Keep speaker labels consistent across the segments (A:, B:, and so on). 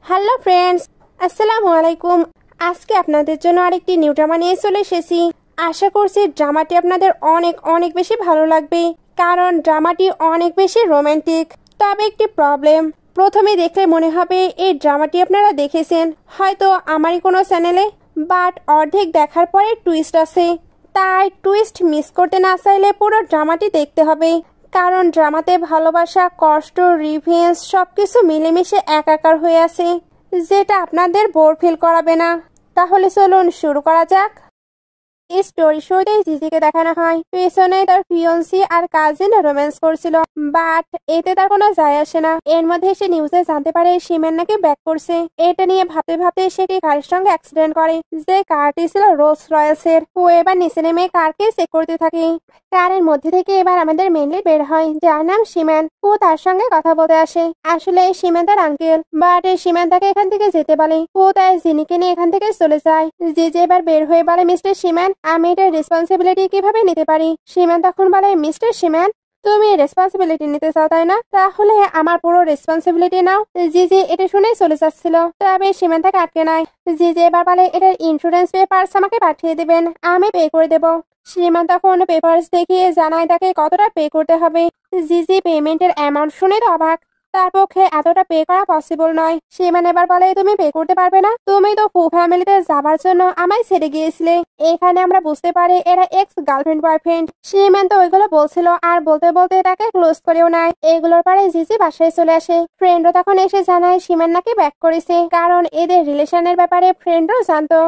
A: Hello friends, আসসালামু আলাইকুম। আজকে আপনাদের জন্য আরেকটি নিউ ড্রামা নিয়ে চলে এসেছি। আশা করছি ড্রামাটি আপনাদের অনেক অনেক বেশি ভালো লাগবে, কারণ ড্রামাটি অনেক বেশি রোমান্টিক। তবে একটি প্রবলেম, প্রথমে দেখলে মনে হবে এই ড্রামাটি আপনারা দেখেছেন হয়তো আমারই কোনো চ্যানেলে, বাট অর্ধেক দেখার পরে টুইস্ট আছে। তাই টুইস্ট মিস করতে না চাইলে পুরো ড্রামাটি দেখতে হবে, কারণ ড্রামাতে ভালোবাসা, কষ্ট, রিভেঞ্জ সবকিছু মিলেমিশে একাকার হয়ে আছে, যেটা আপনাদের বোর ফিল করাবে না। তাহলে চলুন শুরু করা যাক। স্টোরি শুরুতেই জিজিকে দেখানো হয় পেছনে তার ফিয়ন্সি আর কাজিন রোম্যান্স করছিল, বাট এতে তার কোনো যায় আসে না। এর মধ্যে সে নিউজে জানতে পারে সিমেন নাকি ব্যাক করছে। এটা নিয়ে ভাবতে ভাবতে সে কি কারের সঙ্গে অ্যাক্সিডেন্ট করে, যে কারটি ছিল রোলস রয়েলসের। ও এবার নিচে নেমে কারকে চেক করতে থাকে। কারের মধ্যে থেকে এবার আমাদের মেনলি বের হয়, যার নাম সিমেন। ও তার সঙ্গে কথা বলতে আসে। আসলে সিমেন তার আঙ্কেল, বাট সিমেন তাকে এখান থেকে যেতে বলে। ও তাই জিনিকে নিয়ে এখান থেকে চলে যায়। জিজি এবার বের হয়ে বলে, মিস্টার সিমেন, আমি এটার রেসপন্সিবিলিটি কিভাবে নিতে পারি? সিমেন তখন বলে, মিস্টার সিমেন, তুমি রেসপন্সিবিলিটি নিতে চাও তাই না? তাহলে আমার পুরো রেসপন্সিবিলিটি নাও। জিজি এটা শুনে চলে যাচ্ছিল, তবে সিমেন তাকে আটকে নাই। জিজি এবার বলে, এটার ইন্স্যুরেন্স পেপারস আমাকে পাঠিয়ে দেবেন, আমি পে করে দেবো। সিমেন তখন পেপারস দেখিয়ে জানায় তাকে কতটা পে করতে হবে। জিজি পেমেন্টের অ্যামাউন্ট শুনে তো অবাক, তার পক্ষে এতটা পে করা পসিবল নয়। সিমেন এবার বলে, তুমি পে করতে পারবে না? তুমি তো ফু ফ্যামিলিতে যাবার জন্য আমায় ছেড়ে গিয়েছিলে। এখানে আমরা বুঝতে পারি এরা এক্স গার্লফ্রেন্ড বয়ফ্রেন্ড। সিমেন তো ওইগুলো বলছিল, আর বলতে বলতে তাকে ক্লোজ করেও নাই। এগুলোর পরে জিজি বাসায় চলে আসে। ফ্রেন্ডও তখন এসে জানায় সিমেন নাকি ব্যাক করেছে, কারণ এদের রিলেশনের ব্যাপারে ফ্রেন্ডও জানতো।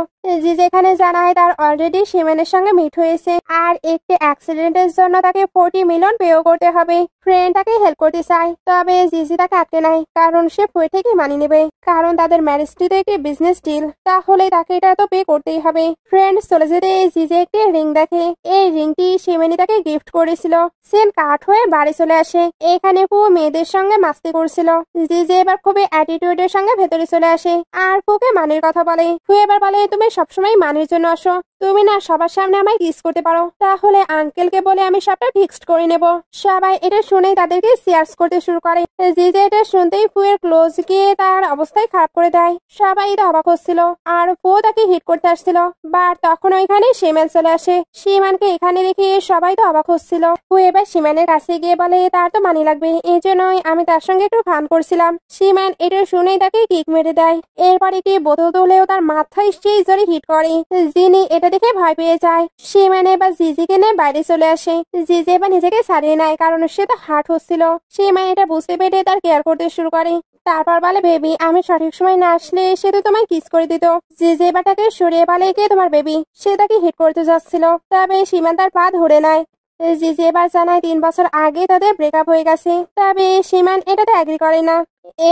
A: জিজি এখানে জানায় তার অলরেডি সিমেনের সঙ্গে মিট হয়েছে, আর একটি অ্যাক্সিডেন্টের জন্য তাকে 40 মিলিয়ন পেও করতে হবে। ফ্রেন্ড তাকে হেল্প করতে চায়, তবে জিজি তাকে আটকে নাই, কারণ সে ফুয়ে থেকে মানিয়ে নেবে, কারণ তাদের ম্যারেজটি তো একটি বিজনেস ডিল, তাহলে তাকে এটা তো পে করতেই হবে। ফ্রেন্ড চলে যেতে জিজি একটি রিং দেখে। এই রিংটি সিমেনি তাকে গিফট করেছিল। সেন কাট হয়ে বাড়ি চলে আসে। এখানে পু মেয়েদের সঙ্গে মাস্তি করছিল। জিজি এবার খুবই অ্যাটিটিউডের সঙ্গে ভেতরে চলে আসে, আর পুকে মানির কথা বলে। পু এবার বলে, তুমি সবসময় মানির জন্য আসো, তুমি না সবার সামনে আমায় কিস করতে পারো, তাহলে আঙ্কেলকে বলে আমি সবটা ফিক্সড করে নেব। সবাই এটা শুনেই তাদেরকে সিয়ার্স করতে শুরু করে। জিজে এটা শুনতেই ফুয়ের ক্লোজ গিয়ে তার অবস্থায় খারাপ করে দেয়। সবাই তো অবাক হচ্ছিল, আর ফু তাকে হিট করতে আসছিল, বাট তখন ওইখানে সিমান চলে আসে। সিমানকে এখানে দেখে সবাই তো অবাক হচ্ছিল। ফু এবার সিমানের কাছে গিয়ে বলে, তার তো মানি লাগবে, এই জন্যই আমি তার সঙ্গে একটু ফান করছিলাম। সিমান এটা শুনেই তাকে কিক মেরে দেয়। এরপর একটি বোতল তুলেও তার মাথায় সেই জোরে হিট করে। জিনি এটা দেখে ভয় পেয়ে যায়। সিমানে এবার জিজিকে নিয়ে বাইরে চলে আসে। জিজি এবার নিজেকে ছাড়িয়ে নেয়, কারণ সে তো হার্ট হচ্ছিল। সিমান এটা বুঝতে পেরে তার কেয়ার করতে শুরু করে। তারপর বলে, বেবি, আমি সঠিক সময় না আসলে সে তো তোমায় কিস করে দিত। জিজি এবার তাকে সরিয়ে বলে, কে তোমার বেবি? সে তাকে হিট করতে যাচ্ছিল, তবে সিমান তার পা ধরে নেয়। জিজি এবার জানায় 3 বছর আগে তাদের ব্রেকআপ হয়ে গেছে, তবে সিমান এটাতে অ্যাগ্রি করে না।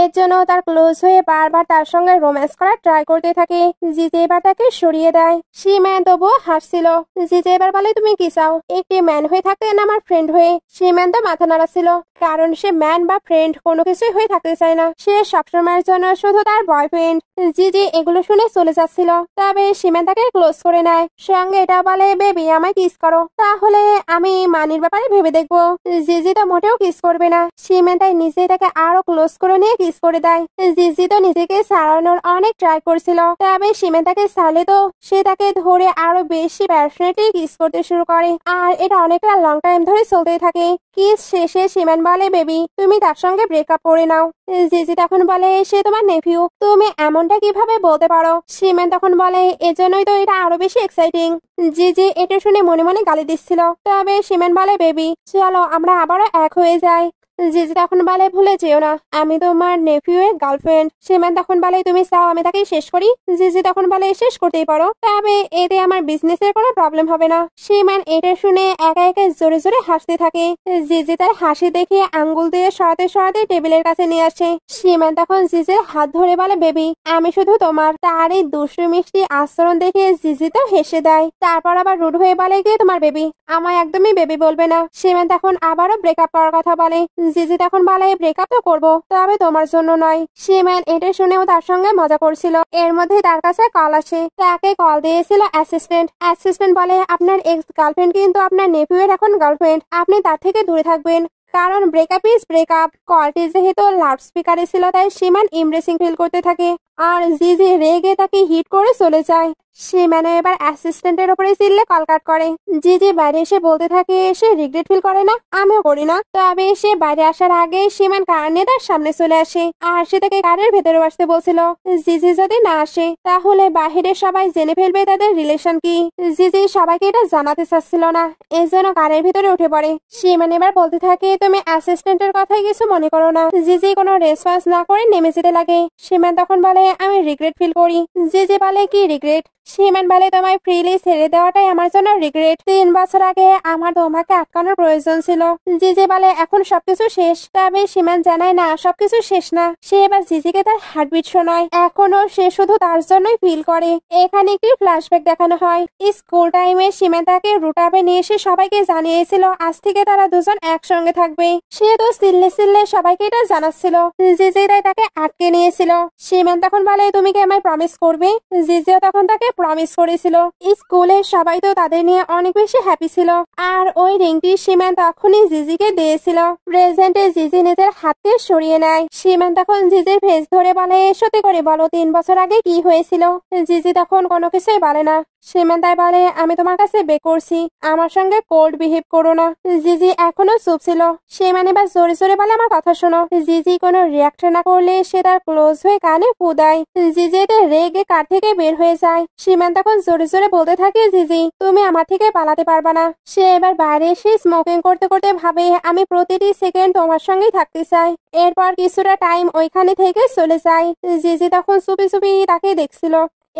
A: এর জন্য তার ক্লোজ হয়ে বারবার তার সঙ্গে রোম্যান্স করার ট্রাই করতে থাকে। জিজে এবার তাকে সরিয়ে দেয়। সিম্যান তবুও হাসছিল। জিজে এবার বলে, তুমি কি চাও, একটি ম্যান হয়ে থাকতে না আমার ফ্রেন্ড হয়ে? সিম্যান তো মাথা নাড়াচ্ছিল, কারণ সে ম্যান বা ফ্রেন্ড কোনো কিছুই হয়ে থাকতে চায় না। সে সবসময়ের জন্য শুধু তার বয়ফ্রেন্ড। জিজি এগুলো শুনে চলে যাচ্ছিল, তবে সিম্যান তাকে ক্লোজ করে নেয়। সঙ্গে এটা বলে, বেবি, আমায় কিস করো, তাহলে আমি মানির ব্যাপারে ভেবে দেখবো। জিজি তো মোটেও কিস করবে না। সিম্যান তাই নিজেই তাকে আরো ক্লোজ করে নিয়ে কিস করে দেয়। জিজি তো নিজেকে ছাড়ানোর অনেক ট্রাই করছিল, তবে সিমেন তাকে ছাড়লে তো সে তাকে ধরে আরো বেশি প্যাশনেটলি কিস করতে শুরু করে, আর এটা অনেকটা লং টাইম ধরে চলতে থাকে। কিস শেষে সিমেন বলে, বেবি, তুমি তার সঙ্গে ব্রেকআপ করে নাও। জিজি তখন বলে, সে তোমার নেফিউ, তুমি এমনটা কিভাবে বলতে পারো? সিমেন তখন বলে, এজন্যই তো এটা আরো বেশি এক্সাইটিং। জিজি এটা শুনে মনে মনে গালি দিচ্ছিল, তবে সিমেন বলে, বেবি, চলো আমরা আবারও এক হয়ে যাই। জিজি তখন বলে, ভুলে যেও না আমি তোমার নেফিউ এর গার্লফ্রেন্ড। সিমান তখন বলে, তুমি চাও আমি তাকে শেষ করি? জিজি তখন বলে, শেষ করতেই পারো, তবে এতে আমার বিজনেসের কোনো প্রবলেম হবে না। সিমান এটা শুনে একা একা জোরে জোরে হাসতে থাকে। জিজি তার হাসি দেখে আঙ্গুল দিয়ে সরাতে সরাতে টেবিলের কাছে নিয়ে আসে। সিমান তখন জিজির হাত ধরে বলে, বেবি, আমি শুধু তোমার। তার এই দুষ্টু মিষ্টি আচরণ দেখে জিজি তো হেসে দেয়। তারপর আবার রুড হয়ে বলে, কে তোমার বেবি? আমায় একদমই বেবি বলবে না। সিমান তখন আবারও ব্রেকআপ করার কথা বলে। জিজি তখন বলে, ব্রেকআপ তো করবো, তবে তোমার জন্য নয়। সিম্যান এটা শুনেও তার সঙ্গে মজা করছিল। এর মধ্যে তার কাছে কল আসে। তাকে কল দিয়েছিল অ্যাসিস্ট্যান্ট বলে, আপনার এক্স গার্লফ্রেন্ড কিন্তু আপনার নেফিউ এর এখন গার্লফ্রেন্ড, আপনি তার থেকে দূরে থাকবেন, কারণ ব্রেকআপ ইজ ব্রেকআপ। কলটি যেহেতু লাউড স্পিকারে ছিল তাই সীমান ইমব্রেসিং ফিল করতে থাকে আর জিজি রেগে তাকে হিট করে চলে যায়। সীমানো এবার অ্যাসিস্ট্যান্টের উপরে চিল্লে কল কাট করে। জিজি বাইরে এসে বলতে থাকে সে রিগ্রেট ফিল করে না, আমিও করি না। তবে সে বাইরে আসার আগে সীমান কার নিয়ে তার সামনে চলে আসে আর সে তাকে কারের ভেতরে বসতে বলছিল। জিজি যদি না আসে তাহলে বাহিরে সবাই জেনে ফেলবে তাদের রিলেশন কি। জিজি সবাইকে এটা জানাতে চাচ্ছিল না, এই জন্য কারের ভিতরে উঠে পড়ে। সীমান এবার বলতে থাকে তুমি অ্যাসিস্ট্যান্টের কথাই কিছু মনে করো না। জিজি কোনো রেসপন্স না করে নেমে যেতে লাগে। সীমান তখন বলে আমি রিগ্রেট ফিল করি। জিজি বলে কি রিগ্রেট? সীমান বলে তোমায় ফ্রিলি ছেড়ে দেওয়াটাই আমার জন্য রিগ্রেট। 3 বছর আগে আমার তোমাকে আটকানোর প্রয়োজন ছিল। জিজি বলে এখন সবকিছু শেষ। তবে সীমান জানায় না সবকিছু শেষ না। সে এবার জিজিকে তার হার্টবিট শোনায়। এখনো সে শুধু তার জন্যই ফিল করে। এখানে একটি ফ্ল্যাশব্যাক দেখানো হয়। স্কুল টাইমে সীমান তাকে রুটাবে নিয়ে এসে সবাইকে জানিয়েছিল আজ থেকে তারা দুজন একসঙ্গে থাকবে। সে তো সিল্লে সিল্লে সবাইকে এটা জানাচ্ছিল। জিজি তাই তাকে আটকে নিয়েছিল। সীমান তখন বলে তুমি কি আমায় প্রমিস করবে? জিজিও তখন তাকে প্রমিস করেছিল। স্কুলের সবাই তো তাদের নিয়ে অনেক বেশি হ্যাপি ছিল। আর ওই রিংটি সীমান তখনই জিজিকে দিয়েছিল। প্রেজেন্টে জিজি নিজের হাতকে সরিয়ে নেয়। সীমান তখন জিজির ফেস ধরে বলে সত্যি করে বলো 3 বছর আগে কি হয়েছিল? জিজি তখন কোনো কিছুই বলে না। সীমান তাই বলে আমি তোমার কাছে বে করছি, আমার সঙ্গে কোল্ড বিহেভ করো না। জিজি এখনো চুপ ছিল। সীমান এবার জোরে জোরে বলে আমার কথা শোনো। জিজি কোনো রিয়াক্ট না করলে সে তার ক্লোজ হয়ে কানে ফু দেয়। জিজি এতে রেগে কার থেকে বের হয়ে যায়। সীমান তখন জোরে জোরে বলতে থাকে জিজি তুমি আমার থেকে পালাতে পারবা না। সে এবার বাইরে এসে স্মোকিং করতে করতে ভাবে আমি প্রতিটি সেকেন্ড তোমার সঙ্গেই থাকতে চাই। এরপর কিছুটা টাইম ওইখানে থেকে চলে যায়। জিজি তখন চুপি চুপি তাকে দেখছিল।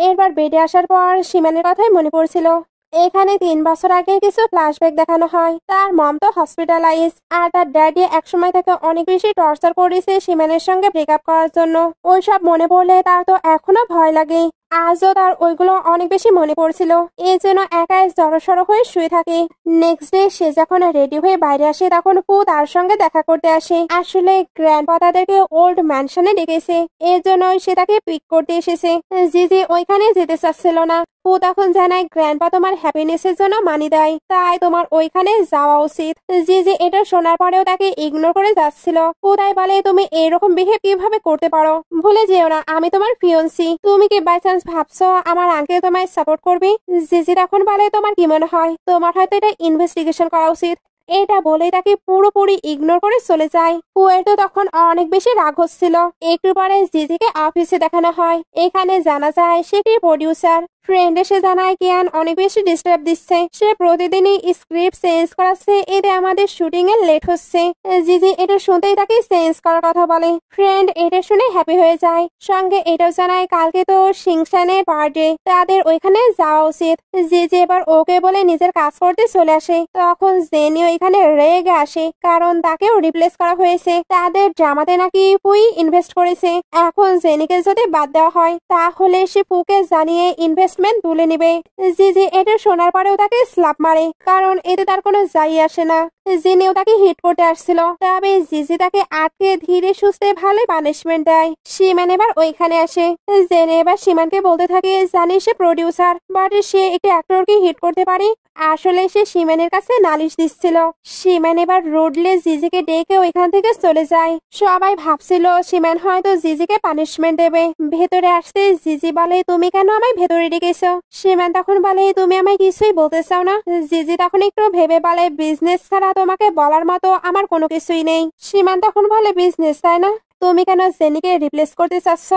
A: এরপর বেডে আসার পর সীমানের কথাই মনে পড়ছিল। এখানে 3 বছর আগে কিছু ফ্ল্যাশব্যাক দেখানো হয়। তার মম তো হসপিটালাইজ আর তার ড্যাডি একসময় তাকে অনেক বেশি টর্চার করেছে সীমানের সঙ্গে ব্রেকআপ করার জন্য। ওইসব মনে পড়লে তার তো এখনো ভয় লাগে। আজও তার ওইগুলো অনেক বেশি মনে পড়ছিল। এই জন্য একাই জড়সড় হয়ে শুয়ে থাকে। নেক্সট ডে সে যখন রেডি হয়ে বাইরে আসে তখন পু তার সঙ্গে দেখা করতে আসে। আসলে গ্র্যান্ডপা তাদেরকে ওল্ড ম্যানশনে ডেকেছে, এর জন্য সে তাকে পিক করতে এসেছে। জিজি ওইখানে যেতে চাচ্ছিল না। পু তখন জানায় গ্র্যান্ডপা তোমার হ্যাপিনেসের জন্য মানি দেয়, তাই তোমার ওইখানে যাওয়া উচিত। জিজি এটা শোনার পরেও তাকে ইগনোর করে যাচ্ছিল। পু তাই বলে তুমি এরকম বিহেভ কিভাবে করতে পারো? ভুলে যেও না আমি তোমার ফিয়ন্সি। তুমি কি বাই চান্স ভাবছো আমার আঙ্কেল তোমায় সাপোর্ট করবে? জিজি তখন বলে তোমার কি মনে হয় তোমার হয়তো এটা ইনভেস্টিগেশন করা উচিত। এটা বলে তাকে পুরোপুরি ইগনোর করে চলে যায়। পুয়ের তো তখন অনেক বেশি রাগ হচ্ছিল। একটু পরে জিজিকে অফিসে দেখানো হয়। এখানে জানা যায় সে কি প্রডিউসার। ফ্রেন্ড এসে জানায় কিয়ান অনেক বেশি ডিস্টার্ব দিচ্ছে, সে প্রতিদিনই স্ক্রিপ্ট চেঞ্জ করাচ্ছে, এতে আমাদের শুটিং এ লেট হচ্ছে। জিজি এটা শুনতেই তাকে চেঞ্জ করার কথা বলে। ফ্রেন্ড এটা শুনে হ্যাপি হয়ে যায়। সঙ্গে এটাও জানায় কালকে তো সিংশানের বার্থডে, তাদের ওইখানে যাওয়া উচিত। জিজি এবার ওকে বলে নিজের কাজ করতে চলে আসে। তখন জেনিও এখানে রেগে আসে কারণ তাকেও রিপ্লেস করা হয়েছে। তাদের ড্রামাতে নাকি পুই ইনভেস্ট করেছে। এখন জেনিকে যদি বাদ দেওয়া হয় তাহলে সে পুকে জানিয়ে ইনভেস্টমেন্ট তুলে নিবে। জিজি এটা শোনার পরেও তাকে স্ল্যাপ মারে কারণ এতে তার কোনো যাই আসে না। জেনেও তাকে হিট করতে আসছিল, তবে জিজি তাকে আটকে ধীরে সুস্থে ভালো পানিশমেন্ট দেয়। সীমান এবার ওইখানে আসে। জেনে এবার সীমানকে বলতে থাকে জানি সে প্রডিউসার, বাট সে একটি অ্যাক্টরকে হিট করতে পারে। আসলে সে সীমানের কাছে নালিশ দিচ্ছিল। সীমান এবার রোডলে জিজিকে ডেকে ওইখান থেকে চলে যায়। সবাই ভাবছিল সীমান হয়তো জিজিকে পানিশমেন্ট দেবে। ভেতরে আসতে জিজি বলে তুমি কেন আমায় ভেতরে ডেকেছো? সীমান তখন বলে তুমি আমায় কিছুই বলতে চাও না? জিজি তখন একটু ভেবে বলে বিজনেস ছাড়া তোমাকে বলার মতো আমার কোনো কিছুই নেই। সীমান তখন বলে বিজনেস তাই না, তুমি কেন জেনিকে রিপ্লেস করতে চাচ্ছ?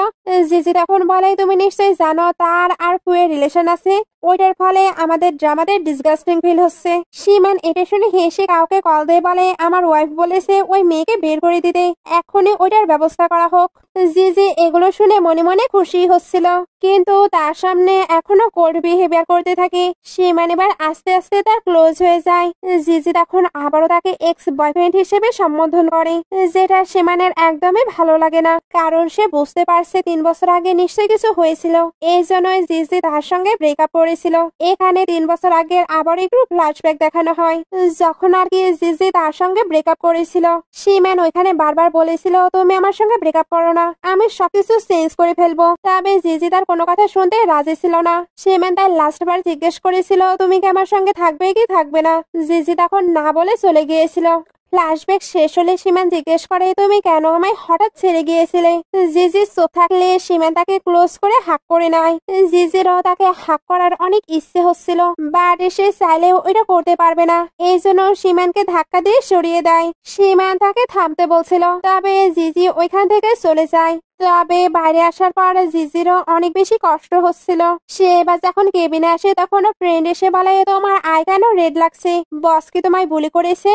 A: জিজি তখন বলে তুমি নিশ্চয়ই জানো তার আর পুয়ের রিলেশন আছে, ওইটার ফলে আমাদের ড্রামাতে ডিসগাস্টিং ফিল হচ্ছে। সীমান এটা শুনে হেসে কাউকে কল দিয়ে বলে আমার ওয়াইফ বলেছে ওই মেয়েকে বের করে দিতে, এখনই ওইটার ব্যবস্থা করা হোক। জিজি এগুলো শুনে মনে মনে খুশি হচ্ছিল, কিন্তু তার সামনে এখনো কোল্ড বিহেভিয়ার করতে থাকে। সীমান এবার আস্তে আস্তে তার ক্লোজ হয়ে যায়। জিজি তখন আবারও তাকে এক্স বয়ফ্রেন্ড হিসেবে সম্বোধন করে, যেটা সীমানের একদমই ভালো লাগে না, কারণ সে বুঝতে পারছে 3 বছর আগে নিশ্চয়ই কিছু হয়েছিল, এই জন্যই জিজি তার সঙ্গে ব্রেকআপ করেছিল। এখানে 3 বছর আগের আবার একটু ফ্ল্যাশব্যাক দেখানো হয়, যখন আর কি জিজি তার সঙ্গে ব্রেকআপ করেছিল। সীমান ওইখানে বারবার বলেছিল তুমি আমার সঙ্গে ব্রেকআপ করো না, আমি সবকিছু চেঞ্জ করে ফেলবো। তবে জিজি তার কোনো কথা শুনতে রাজি ছিল না। সীমান তার লাস্ট বার জিজ্ঞেস করেছিল তুমি কি আমার সঙ্গে থাকবে কি থাকবে না। জিজি তখন না বলে চলে গিয়েছিল। ফ্ল্যাশব্যাক শেষ হলে সীমান জিজ্ঞেস করে, তুমি কেন আমায় হঠাৎ ছেড়ে গিয়েছিলে? জিজির চোখ থাকলে সীমান তাকে ক্লোজ করে হাক করে নেয়। জিজিরও তাকে হাক করার অনেক ইচ্ছে হচ্ছিল, বাট সে চাইলেও ওইটা করতে পারবে না। এই জন্য সীমানকে ধাক্কা দিয়ে সরিয়ে দেয়। সীমান তাকে থামতে বলছিল, তবে জিজি ওইখান থেকে চলে যায়। তবে বাইরে আসার পর জিজিরও অনেক বেশি কষ্ট হচ্ছিল। সে এবার যখন কেবিনে আসে তখন ফ্রেন্ড এসে বলে, তোমার আই কেন রেড লাগছে? বস কি তোমায় বুলি করেছে?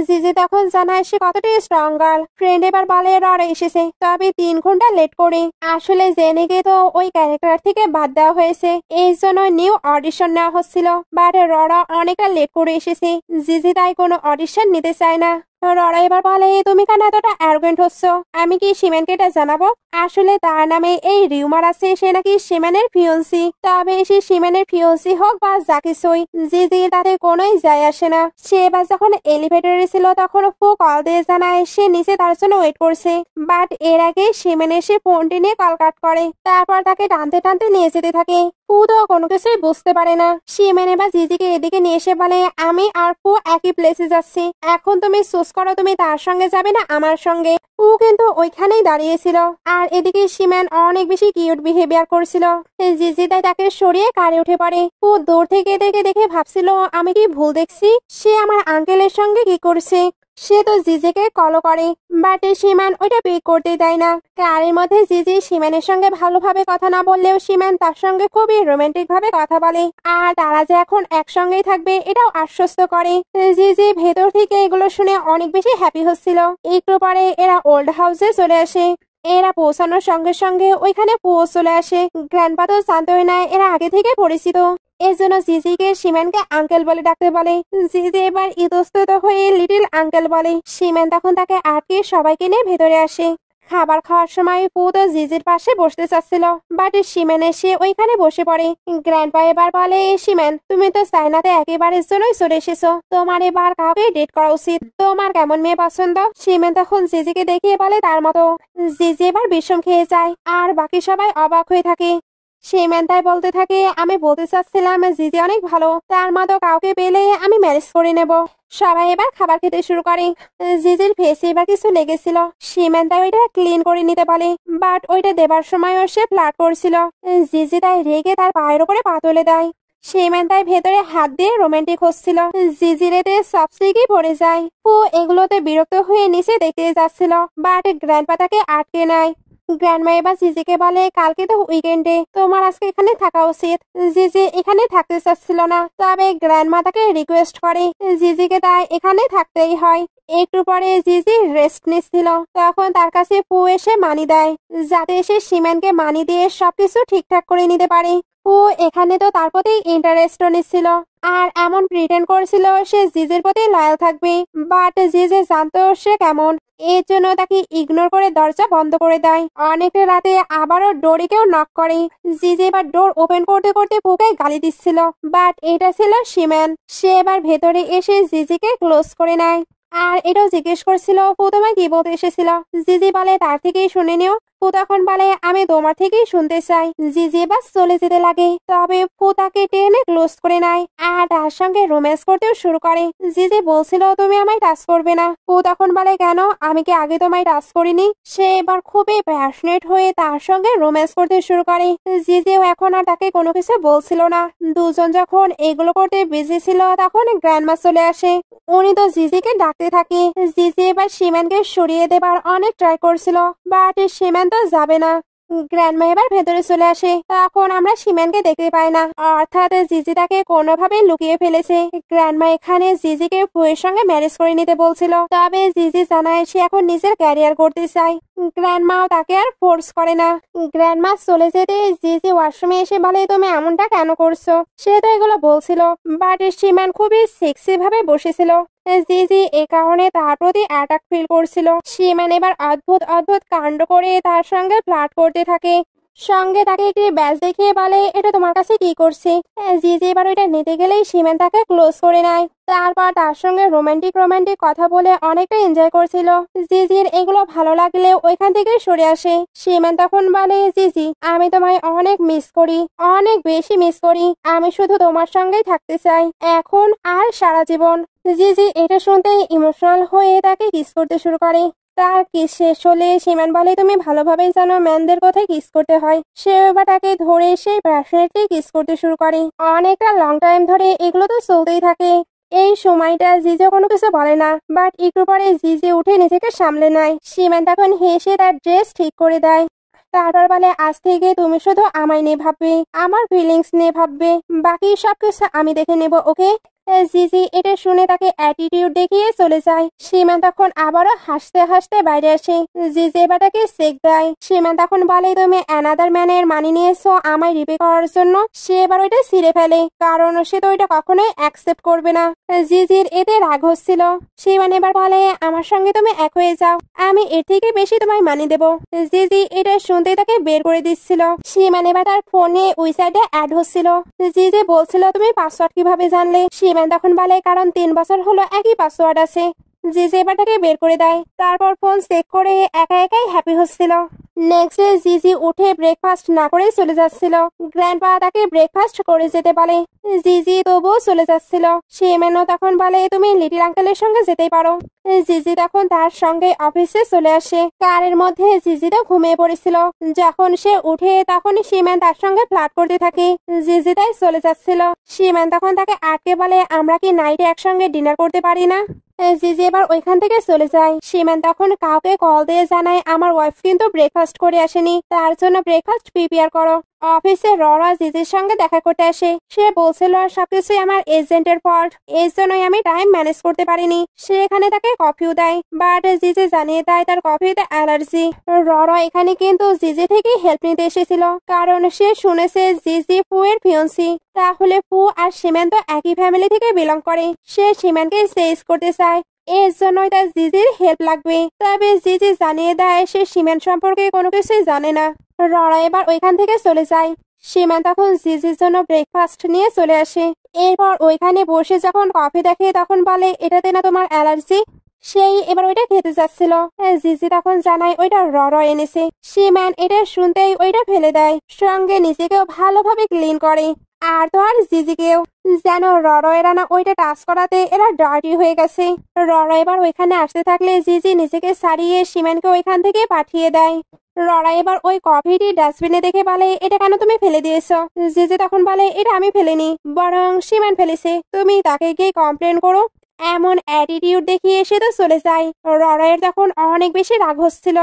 A: জিজি তখন জানায় সে কতটা স্ট্রং গার্ল। ফ্রেন্ড এবার বলে, ররা এসেছে, তবে 3 ঘন্টা লেট করে। আসলে জেনেকে তো ওই ক্যারেক্টার থেকে বাদ দেওয়া হয়েছে, এই জন্য নিউ অডিশন নেওয়া হচ্ছিল। বাট ররা অনেকটা লেট করে এসেছে। জিজি তাই কোনো অডিশন নিতে চায় না। ররা এবার বলে, তুমি কেন এতটা অ্যারোগেন্ট হচ্ছ? আমি কি সীমানকে এটা জানাবো? আসলে তার নামে এই রিউমার আছে সে নাকি সীমানের ফিয়ন্সি। তবে সে সীমানের ফিয়ন্সি হোক বা যা কিছুই, জিজি তাতে কোনোই যায় আসে না। সে এবার যখন এলিভেটরে ছিল তখন ফু কল দিয়ে জানায় সে নিচে তার জন্য ওয়েট করছে। বাট এর আগে সীমান এসে ফোনটি নিয়ে কল কাট করে, তারপর তাকে টানতে টানতে নিয়ে যেতে থাকে। ফু তো কোনো কিছুই বুঝতে পারে না। সীমান এবার জিজিকে এদিকে নিয়ে এসে বলে, আমি আর ফু একই প্লেসে যাচ্ছি, এখন তুমি চুজ করো তুমি তার সঙ্গে যাবে না আমার সঙ্গে। ফু কিন্তু ওইখানেই দাঁড়িয়েছিল। আর এদিকে সীমান অনেক বেশি কিউট বিহেভিয়ার করছিল। জিজি তাই তাকে সরিয়ে কারে উঠে পড়ে। ফু দূর থেকে দেখে ভাবছিল, আমি কি ভুল দেখছি? সে আমার আঙ্কেলের সঙ্গে কি করছে? সে তো জিজিকে কল করে, বাট সীমান ওইটা পিক করতে দেয় না। কারের মধ্যে জিজি সীমানের সঙ্গে ভালোভাবে কথা না বললেও সীমান তার সঙ্গে খুবই রোমান্টিক ভাবে কথা বলে। আর তারা যে এখন একসঙ্গেই থাকবে এটাও আশ্বস্ত করে। জিজি ভেতর থেকে এগুলো শুনে অনেক বেশি হ্যাপি হচ্ছিল। একটু পরে এরা ওল্ড হাউসে চলে আসে। এরা পৌঁছানোর সঙ্গে সঙ্গে ওইখানে পুয়ো চলে আসে। গ্র্যান্ডপা তো জানতোই না এরা আগে থেকে পরিচিত, এর জন্য জিজিকে সীমানকে আঙ্কেল বলে ডাকতে বলে। জিজি এবার ইতস্তত হয়ে লিটল আঙ্কেল বলে। সীমান তখন তাকে আটকে সবাইকে নিয়ে ভেতরে আসে। খাবার খাওয়ার সময় পু তো জিজির পাশে বসতে চাচ্ছিল, বাট সীমান এসে ওইখানে বসে পড়ে। গ্র্যান্ডপা এবার বলে, সীমান তুমি তো চায়নাতে একেবারের জন্যই চলে এসেছো, তোমার এবার কাউকে ডেট করা উচিত। তোমার কেমন মেয়ে পছন্দ? সীমান তখন জিজিকে দেখিয়ে বলে তার মতো। জিজি এবার বিষম খেয়ে যায় আর বাকি সবাই অবাক হয়ে থাকে। সীমান তাই বলতে থাকে, আমি বলতে চাচ্ছিলাম জিজি অনেক ভালো, তার মতো কাউকে পেলে আমি ম্যারেজ করে নেব। সবাই এবার খাবার খেতে শুরু করে। জিজির ফেসে এবার কিছু লেগেছিল, সীমান তাই ওইটা ক্লিন করে নিতে বলে, বাট ওইটা দেবার সময়ও সে ফ্লার্ট করছিল। জিজি তাই রেগে তার পায়ের উপরে পা তুলে দেয়। সীমান তাই ভেতরে হাত দিয়ে রোমান্টিক হচ্ছিল। জিজির এতে সবথেকে পড়ে যায়। ও এগুলোতে বিরক্ত হয়ে নিচে দেখতে যাচ্ছিল, বাট গ্র্যান্ডপা তাকে আটকে নেয়। গ্র্যান্ডমা এবার জিজিকে বলে, কালকে তো উইকেন্ডে, তোমার আজকে এখানে থাকা উচিত। জিজি এখানে থাকতে চাচ্ছিল না, তবে গ্র্যান্ডমা তাকে রিকোয়েস্ট করে। জিজিকে তাই এখানে থাকতেই হয়। একটু পরে জিজি রেস্ট নিচ্ছিল, তখন তার কাছে পু এসে মানি দেয়, যাতে সে সীমানকে মানি দিয়ে সবকিছু ঠিকঠাক করে নিতে পারে। পু এখানে তো তার প্রতি ইন্টারেস্ট নিচ্ছিল আর এমন প্রিটেন্ড করছিল সে জিজির প্রতি লয়াল থাকবে, বাট জিজি জানতো সে কেমন, এর জন্য তাকে ইগনোর করে দরজা বন্ধ করে দেয়। অনেকটা রাতে আবারও ডোরে কেউ নক করে। জিজি এবার ডোর ওপেন করতে করতে পুকে গালি দিচ্ছিল, বাট এটা ছিল সীমান। সে এবার ভেতরে এসে জিজিকে ক্লোজ করে নেয় আর এটাও জিজ্ঞেস করছিল, পু তোমায় কি বলতে এসেছিল? জিজি বলে তার থেকেই শুনে নিও। পু তখন বলে, আমি তোমার থেকেই শুনতে চাই। জিজি এবার চলে যেতে লাগে, তবে পু তাকে টেনে ক্লোজ করে নেয় আর তার সঙ্গে রোম্যান্স করতেও শুরু করে। জিজি বলছিল তুমি আমায় টাচ করবে না। পু তখন বলে, কেন, আমি কি আগে তোমায় টাচ করিনি? সে এবার খুবই প্যাশনেট হয়ে তার সঙ্গে রোম্যান্স করতে শুরু করে। জিজিও এখন আর তাকে কোনো কিছু বলছিল না। দুজন যখন এগুলো করতে বিজি ছিল তখন গ্র্যান্ডমা চলে আসে। উনি তো জিজিকে ডাকতে থাকে। জিজি এবার সীমানকে সরিয়ে দেবার অনেক ট্রাই করছিল, বাট সীমান তো যাবে না। গ্র্যান্ডমা এবার ভেতরে চলে আসে, তখন আমরা সীমানকে দেখতে পাই না, অর্থাৎ জিজি তাকে কোনোভাবে লুকিয়ে ফেলেছে। গ্র্যান্ডমা এখানে জিজিকে ফুয়ের সঙ্গে ম্যারেজ করে নিতে বলছিল, তবে জিজি জানায় সে এখন নিজের ক্যারিয়ার করতে চায়। গ্র্যান্ডমাও তাকে আর ফোর্স করে না। গ্র্যান্ডমা চলে যেতে জিজি ওয়াশরুমে এসে বলে, তুমি এমনটা কেন করছো? সে তো এগুলো বলছিল, বাট সীমান খুবই সেক্সি ভাবে বসেছিল। জিজি এ কারণে তার প্রতি অ্যাটাক ফিল করছিল। সীমান এবার অদ্ভুত অদ্ভুত কাণ্ড করে তার সঙ্গে ফ্লার্ট করতে থাকে। সঙ্গে তাকে একটি ব্যাজ দেখিয়ে বলে এটা তোমার কাছে কি করছে। জিজি এবার ওইটা নিতে গেলেই সীমান তাকে ক্লোজ করে নেয়। তারপর তার সঙ্গে রোমান্টিক রোমান্টিক কথা বলে অনেকটা এনজয় করছিল। জিজির এগুলো ভালো লাগলে ওইখান থেকে সরে আসে। সীমান তখন বলে জিজি আমি তোমায় অনেক মিস করি, অনেক বেশি মিস করি। আমি শুধু তোমার সঙ্গেই থাকতে চাই এখন আর সারা জীবন। জিজি এটা শুনতেই ইমোশনাল হয়ে তাকে কিস করতে শুরু করে। তার কিস শেষ হলে সীমান বলে তুমি ভালোভাবেই জানো ম্যানদের কোথায় কিস করতে হয়। সে এবার তাকে ধরে সেই প্যাশনেটলি কিস করতে শুরু করে। অনেকটা লং টাইম ধরে এগুলো তো চলতেই থাকে। এই সময়টা জিজে কোনো কিছু বলে না, বাট একটু পরে জিজে উঠে নিজেকে সামলে নেয়। সীমান তখন হেসে তার ড্রেস ঠিক করে দেয়। তারপর বলে আজ থেকে তুমি শুধু আমায় নিয়ে ভাববে, আমার ফিলিংস নিয়ে ভাববে, বাকি সবকিছু আমি দেখে নেব, ওকে। জিজি এটা শুনে তাকে অ্যাটিটিউড দেখিয়ে চলে যায়। সীমান তখন আবারও হাসতে হাসতে বাইরে আসে। জিজি এবার তাকে চেক দেয়। সীমান তখন বলে তুমি অ্যানাদার ম্যানের মানি নিয়েছো আমায় রিপে করার জন্য। সে এবার ওইটা ছিঁড়ে ফেলে, কারণ সে তো ওইটা কখনোই অ্যাকসেপ্ট করবে না। জিজির এতে রাগ হচ্ছিল। সীমান এবার বলে আমার সঙ্গে তুমি এক হয়ে যাও, আমি এর থেকে বেশি তোমায় মানি দেবো। জিজি এটা শুনতেই তাকে বের করে দিচ্ছিল। সীমান এবার তার ফোনে ওয়েবসাইটে অ্যাড হচ্ছিল। জিজি বলছিল তুমি পাসওয়ার্ড কিভাবে জানলে। সীমান তখন বলে কারণ 3 বছর হলো একই পাসওয়ার্ড আছে। জিজি এবার তাকে বের করে দেয়। তারপর ফোন চেক করে একা একাই হ্যাপি হচ্ছিল। নেক্সট ডে জিজি উঠে ব্রেকফাস্ট না করে চলে যাচ্ছিল। গ্র্যান্ডপা তাকে ব্রেকফাস্ট করে যেতে বলে। জিজি তবুও চলে যাচ্ছিল। সীমানও তখন বলে তুমি লিটিল আঙ্কেলের সঙ্গে যেতেই পারো। জিজি তখন তার সঙ্গে অফিসে চলে আসে। কারের মধ্যে জিজি তো ঘুমিয়ে পড়েছিল। যখন সে উঠে তখন সীমান তার সঙ্গে ফ্লার্ট করতে থাকে। জিজি তাই চলে যাচ্ছিল। সীমান তখন তাকে আটকে বলে আমরা কি নাইটে একসঙ্গে ডিনার করতে পারি না। জিজি এবার ওইখান থেকে চলে যায়। সীমান তখন কাউকে কল দিয়ে জানায় আমার ওয়াইফ কিন্তু ব্রেকফাস্ট করে আসেনি, তার জন্য ব্রেকফাস্ট প্রিপেয়ার করো। অফিসে ররা জিজির সঙ্গে দেখা করতে আসে। সে বলছিল সবকিছুই আমার এজেন্টের ফল্ট, এই জন্যই আমি টাইম ম্যানেজ করতে পারিনি। সে এখানে তাকে কফিও দেয়, বাট জিজি জানিয়ে দেয় তার কফিতে অ্যালার্জি। ররা এখানে কিন্তু জিজি থেকে হেল্প নিতে এসেছিল, কারণ সে শুনেছে জিজি ফুয়ের ফিয়ন্সি। তাহলে ফু আর সীমান তো একই ফ্যামিলি থেকে বিলং করে। সে সীমানকে চেজ করতে চায়, এর জন্যই তার জিজির হেল্প লাগবে। তবে জিজি জানিয়ে দেয় সে সীমান সম্পর্কে কোনো কিছুই জানে না। ররা এবার ওইখান থেকে চলে যায়। সীমান তখন জিজির জন্য ব্রেকফাস্ট নিয়ে চলে আসে। এরপর ওইখানে বসে যখন কফি দেখে তখন বলে এটাতে না তোমার অ্যালার্জি। সেই এবার ওইটা খেতে যাচ্ছিল। জিজি তখন জানায় ওইটা ররা এনেছে। সীমান এটা শুনতেই ওইটা ফেলে দেয়, সঙ্গে নিজেকেও ভালোভাবে ক্লিন করে। আর তো আর জিজিকেও, যেন ররয়েরা না ওইটা টাচ করাতে এরা ডার্টি হয়ে গেছে। ররা এবার ওইখানে আসতে থাকলে জিজি নিজেকে সারিয়ে সীমানকে ওইখান থেকে পাঠিয়ে দেয়। ররা এবার ওই কফিটি ডাস্টবিনে দেখে বলে এটা কেন তুমি ফেলে দিয়েছো। জিজি তখন বলে এটা আমি ফেলিনি, বরং সীমান ফেলেছে, তুমি তাকে গিয়ে কমপ্লেন করো। এমন অ্যাটিটিউড দেখিয়ে এসে তো চলে যায়। ররায়ের তখন অনেক বেশি রাগ হচ্ছিল।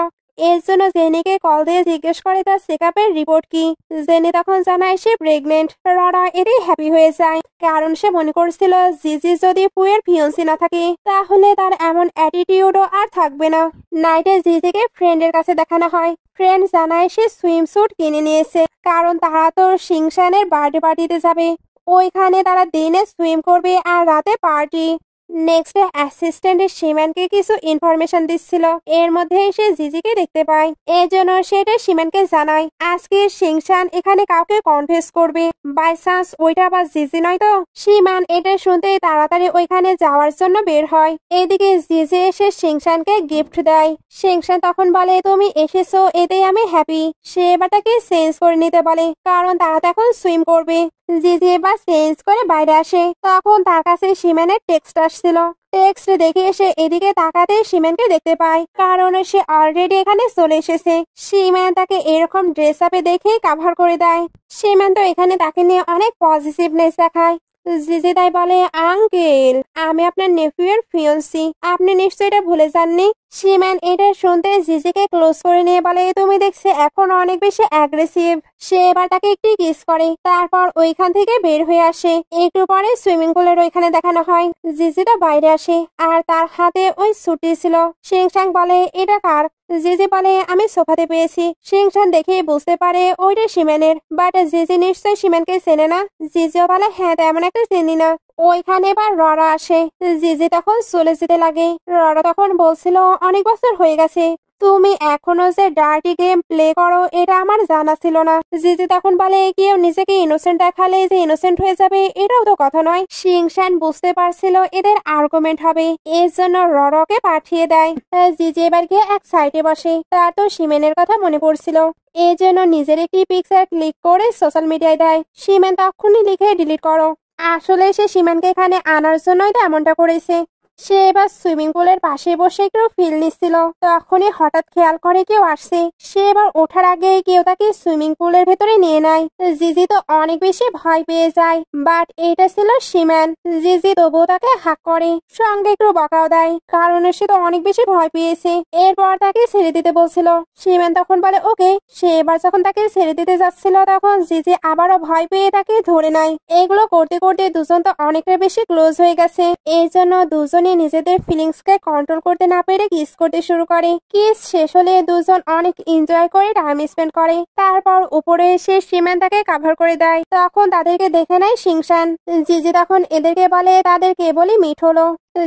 A: এর জন্য জেনিকে কল দিয়ে জিজ্ঞেস করে তার চেকআপের রিপোর্ট কি। জেনি তখন জানায় সে প্রেগনেন্ট। ররা এতেই হ্যাপি হয়ে যায়, কারণ সে মনে করছিল জিজি যদি ফুয়ের ফিয়ন্সি না থাকে তাহলে তার এমন অ্যাটিটিউডও আর থাকবে না। নাইটে জিজিকে ফ্রেন্ডের কাছে দেখানো হয়। ফ্রেন্ড জানায় সে সুইমস্যুট কিনে নিয়েছে, কারণ তারা তো সিংশানের বার্থডে পার্টিতে যাবে। ওইখানে তারা দিনে সুইম করবে আর রাতে পার্টি। নেক্সট ডে অ্যাসিস্ট্যান্ট সীমানকে কিছু ইনফরমেশন দিচ্ছিল। এর মধ্যে সে জিজিকে দেখতে পায়। এর জন্য সেটা সীমানকে জানায় আজকে সিংশান এখানে কাউকে কনফেস করবে। বাই চান্স ওইটা আবার জিজি নয় তো। সীমান এটা শুনতে তাড়াতাড়ি ওইখানে যাওয়ার জন্য বের হয়। এদিকে জিজি এসে সিংশানকে গিফট দেয়। সিংশান তখন বলে তুমি এসেছো এতেই আমি হ্যাপি। সে এবার তাকে চেঞ্জ করে নিতে বলে, কারণ তারা তখন সুইম করবে। জিজি এবার চেঞ্জ করে বাইরে আসে। তখন তার কাছে সীমানের টেক্সট আসছিল। টেক্সট দেখে এসে এদিকে তাকাতে সীমানকে দেখতে পায়, কারণ সে অলরেডি এখানে চলে এসেছে। সীমান তাকে এরকম ড্রেস আপে দেখে কাভার করে দেয়। সীমান তো এখানে তাকে নিয়ে অনেক পজিটিভনেস দেখায়। জিজি তাই বলে আঙ্কেল আমি আপনার নেফিউয়ের ফিয়ন্সি, আপনি নিশ্চয়ই এটা ভুলে যাননি। সীমান এটা শুনতে জিজিকে ক্লোজ করে নিয়ে বলে তুমি দেখছি এখন অনেক বেশি অ্যাগ্রেসিভ। সে এবার তাকে একটি কিস করে, তারপর ওইখান থেকে বের হয়ে আসে। একটু পরে সুইমিং পুলের ওইখানে দেখানো হয়। জিজিটা বাইরে আসে আর তার হাতে ওই ছুটি ছিল। সিংশাং বলে এটা কার। জিজি বলে আমি সোফাতে পেয়েছি। সিংশান দেখে বুঝতে পারে ওইটা সীমানের, বাট জিজি নিশ্চয় সীমানকে চেনে না। জিজিও বলে হ্যাঁ তেমন একটা চিনি না। ওইখানে এবার ররা আসে। জিজি তখন চলে যেতে লাগে। ররা তখন বলছিল অনেক বছর হয়ে গেছে, তুমি এখনো যে ডার্টি গেম প্লে করো এটা আমার জানা ছিল না। জিজি তখন বলে কেউ নিজেকে ইনোসেন্ট দেখালে যে ইনোসেন্ট হয়ে যাবে এটাও তো কথা নয়। শিংশান বুঝতে পারছিল এদের আর্গুমেন্ট হবে, এর জন্য ররকে পাঠিয়ে দেয়। জিজি এবার গিয়ে এক সাইডে বসে, তার তো সিমেনের কথা মনে পড়ছিল। এই জন্য নিজের একটি পিকচার ক্লিক করে সোশ্যাল মিডিয়ায় দেয়, সিমেন তখনই লিখে ডিলিট করো। আসলে সে সিমেনকে এখানে আনার জন্যই তো এমনটা করেছে। সে এবার সুইমিং পুলের পাশে বসে একটু ফিল নিচ্ছিল, তখনই হঠাৎ খেয়াল করে কেউ আসছে। সে এবার ওঠার আগে কেউ তাকে সুইমিং পুলের ভেতরে নিয়ে নেয়। জিজি তো অনেক বেশি ভয় পেয়ে যায়, বাট এটা ছিল সিমেন। জিজি তবুও তাকে হাক করে, সঙ্গে একটু বকাও দেয়, কারণ সে তো অনেক বেশি ভয় পেয়েছে। এরপর তাকে ছেড়ে দিতে বলছিল। সিমেন তখন বলে ওকে। সে এবার যখন তাকে ছেড়ে দিতে যাচ্ছিল তখন জিজি আবারও ভয় পেয়ে তাকে ধরে নেয়। এগুলো করতে করতে দুজন তো অনেকটা বেশি ক্লোজ হয়ে গেছে। এই জন্য দুজনে নিজেদের ফিলিংসকে কন্ট্রোল করতে না পেরে কিস করতে শুরু করে। কিস শেষ হলে দুজন অনেক এনজয় করে টাইম স্পেন্ড করে। তারপর উপরে এসে সিমেন তাকে কাভার করে দেয়। তখন তাদেরকে দেখে নেয় শিংশান। জিজি তখন এদেরকে বলে তাদের কেবলই মিট হলো।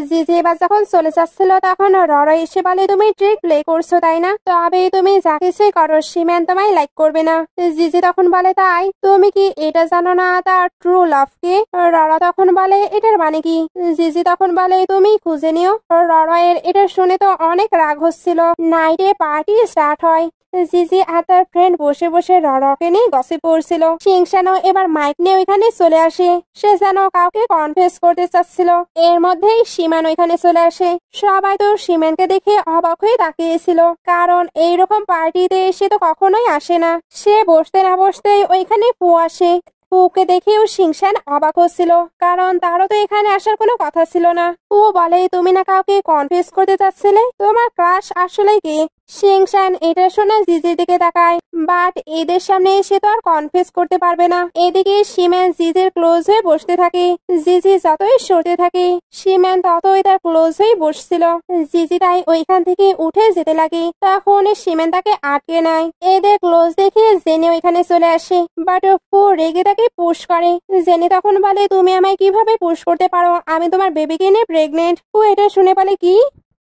A: জিজি এবার যখন চলে যাচ্ছিল তখন রর এসে বলে তুমি ট্রিক প্লে করছো তাই না, তবে তুমি যা কিছুই করো সিমেন তোমায় লাইক করবে না। জিজি তখন বলে তাই তুমি কি এটা জানো না তার ট্রু লাভ কে? রর তখন বলে এটার মানে কি? জিজি তখন বলে তুমি খুঁজে নিও। রর এটা শুনে তো অনেক রাগ হচ্ছিল। নাইটে পার্টি স্টার্ট হয়। জিজি আর তার ফ্রেন্ড বসে বসে ররকে নিয়ে গসিপ করছিল। শিংশানও এবার মাইক নিয়ে ওইখানে চলে আসে। সে যেন কাউকে কনফেস করতে চাচ্ছিল। এর মধ্যেই সিমান ওইখানে চলে আসে। সবাই তো সিমেনকে দেখে অবাক হয়ে তাকিয়েছিল, কারণ এইরকম পার্টিতে সে তো কখনোই আসে না। সে বসতে না বসতেই ওইখানে পু আসে। পুকে দেখেও শিংশান অবাক হচ্ছিল, কারণ তারও তো এখানে আসার কোনো কথা ছিল না। পু বলে তুমি না কাউকে কনফেস করতে চাচ্ছিলে, তোমার ক্রাশ আসলে কে? শিংশান এটা শুনে জিজির দিকে তাকায়, বাট এদের সামনে সে তো আর কনফেস করতে পারবে না। এদিকে সিমেন জিজির ক্লোজ হয়ে বসতে থাকে। জিজি যতই সরতে থাকে সিমেন ততই তার ক্লোজ হয়ে বসছিল। জিজি তাই ওইখান থেকে উঠে যেতে লাগে, তখন সিমেন তাকে আটকে নেয়। এদের ক্লোজ দেখে জেনে ওইখানে চলে আসে, বাট পু রেগে তাকে পুশ করে। জেনে তখন বলে তুমি আমায় কিভাবে পুশ করতে পারো, আমি তোমার বেবিকে নিয়ে প্রেগনেন্ট। পু এটা শুনে বলে কি?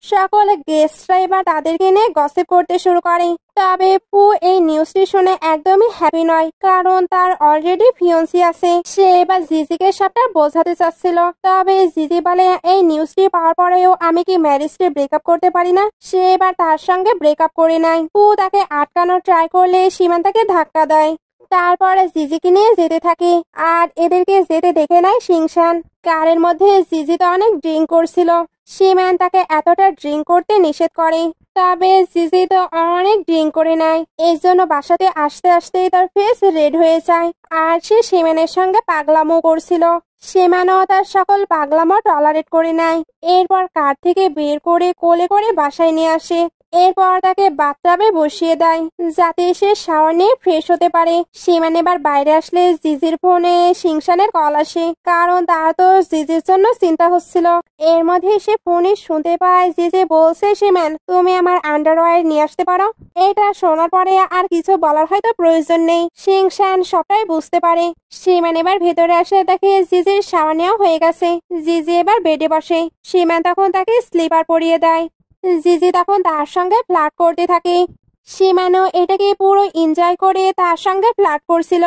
A: সকল গেস্টরা এবার তাদেরকে নিয়ে গসিপ করতে শুরু করে। তবে পু এই নিউজটি শুনে একদমই হ্যাপি নয়, কারণ তার অলরেডি ফিয়ন্সি আছে। সে এবার জিজিকে সবটা বোঝাতে চাচ্ছিল। তবে জিজি বলে এই নিউজটি পাওয়ার পরেও আমি কি ম্যারেজটি ব্রেকআপ করতে পারি না? সে এবার তার সঙ্গে ব্রেকআপ করে নেয়। পু তাকে আটকানোর ট্রাই করলে সীমান তাকে ধাক্কা দেয়। তারপরে জিজিকে নিয়ে যেতে থাকে, আর এদেরকে যেতে দেখে নেয় শিংশান। কারের মধ্যে জিজি তো অনেক ড্রিঙ্ক করছিল। সিমেন তাকে এতটা ড্রিঙ্ক করতে নিষেধ করে, তবে জিজি তো অনেক ড্রিঙ্ক করে নেয়। এই জন্য বাসাতে আসতে আসতেই তার ফেস রেড হয়ে যায়, আর সে সিমেনের সঙ্গে পাগলামো করছিল। সিমেনও তার সকল পাগলামো টলারেট করে নেয়। এরপর কার থেকে বের করে কোলে করে বাসায় নিয়ে আসে। এরপর তাকে বাথটাবে বসিয়ে দেয়, যাতে সে শাওয়ার নিয়ে ফ্রেশ হতে পারে। সিমেন এবার বাইরে আসলে জিজির ফোনে শিংশানের কল আসে, কারণ তার তো জিজির জন্য চিন্তা হচ্ছিল। এর মধ্যে সে ফোনে শুনতে পায় জিজি বলছে সিমেন তুমি আমার আন্ডারওয়্যার নিয়ে আসতে পারো। এটা শোনার পরে আর কিছু বলার হয়তো প্রয়োজন নেই, শিংশান সবটাই বুঝতে পারে। সিমেন এবার ভেতরে আসে, দেখে জিজির শাওয়ার নেওয়া হয়ে গেছে। জিজি এবার বেডে বসে। সিমেন তখন তাকে স্লিপার পরিয়ে দেয়। জিজি তখন তার সঙ্গে ফ্লার্ট করতে থাকে। সিমানো এটাকে পুরো এনজয় করে তার সঙ্গে ফ্লার্ট করছিল।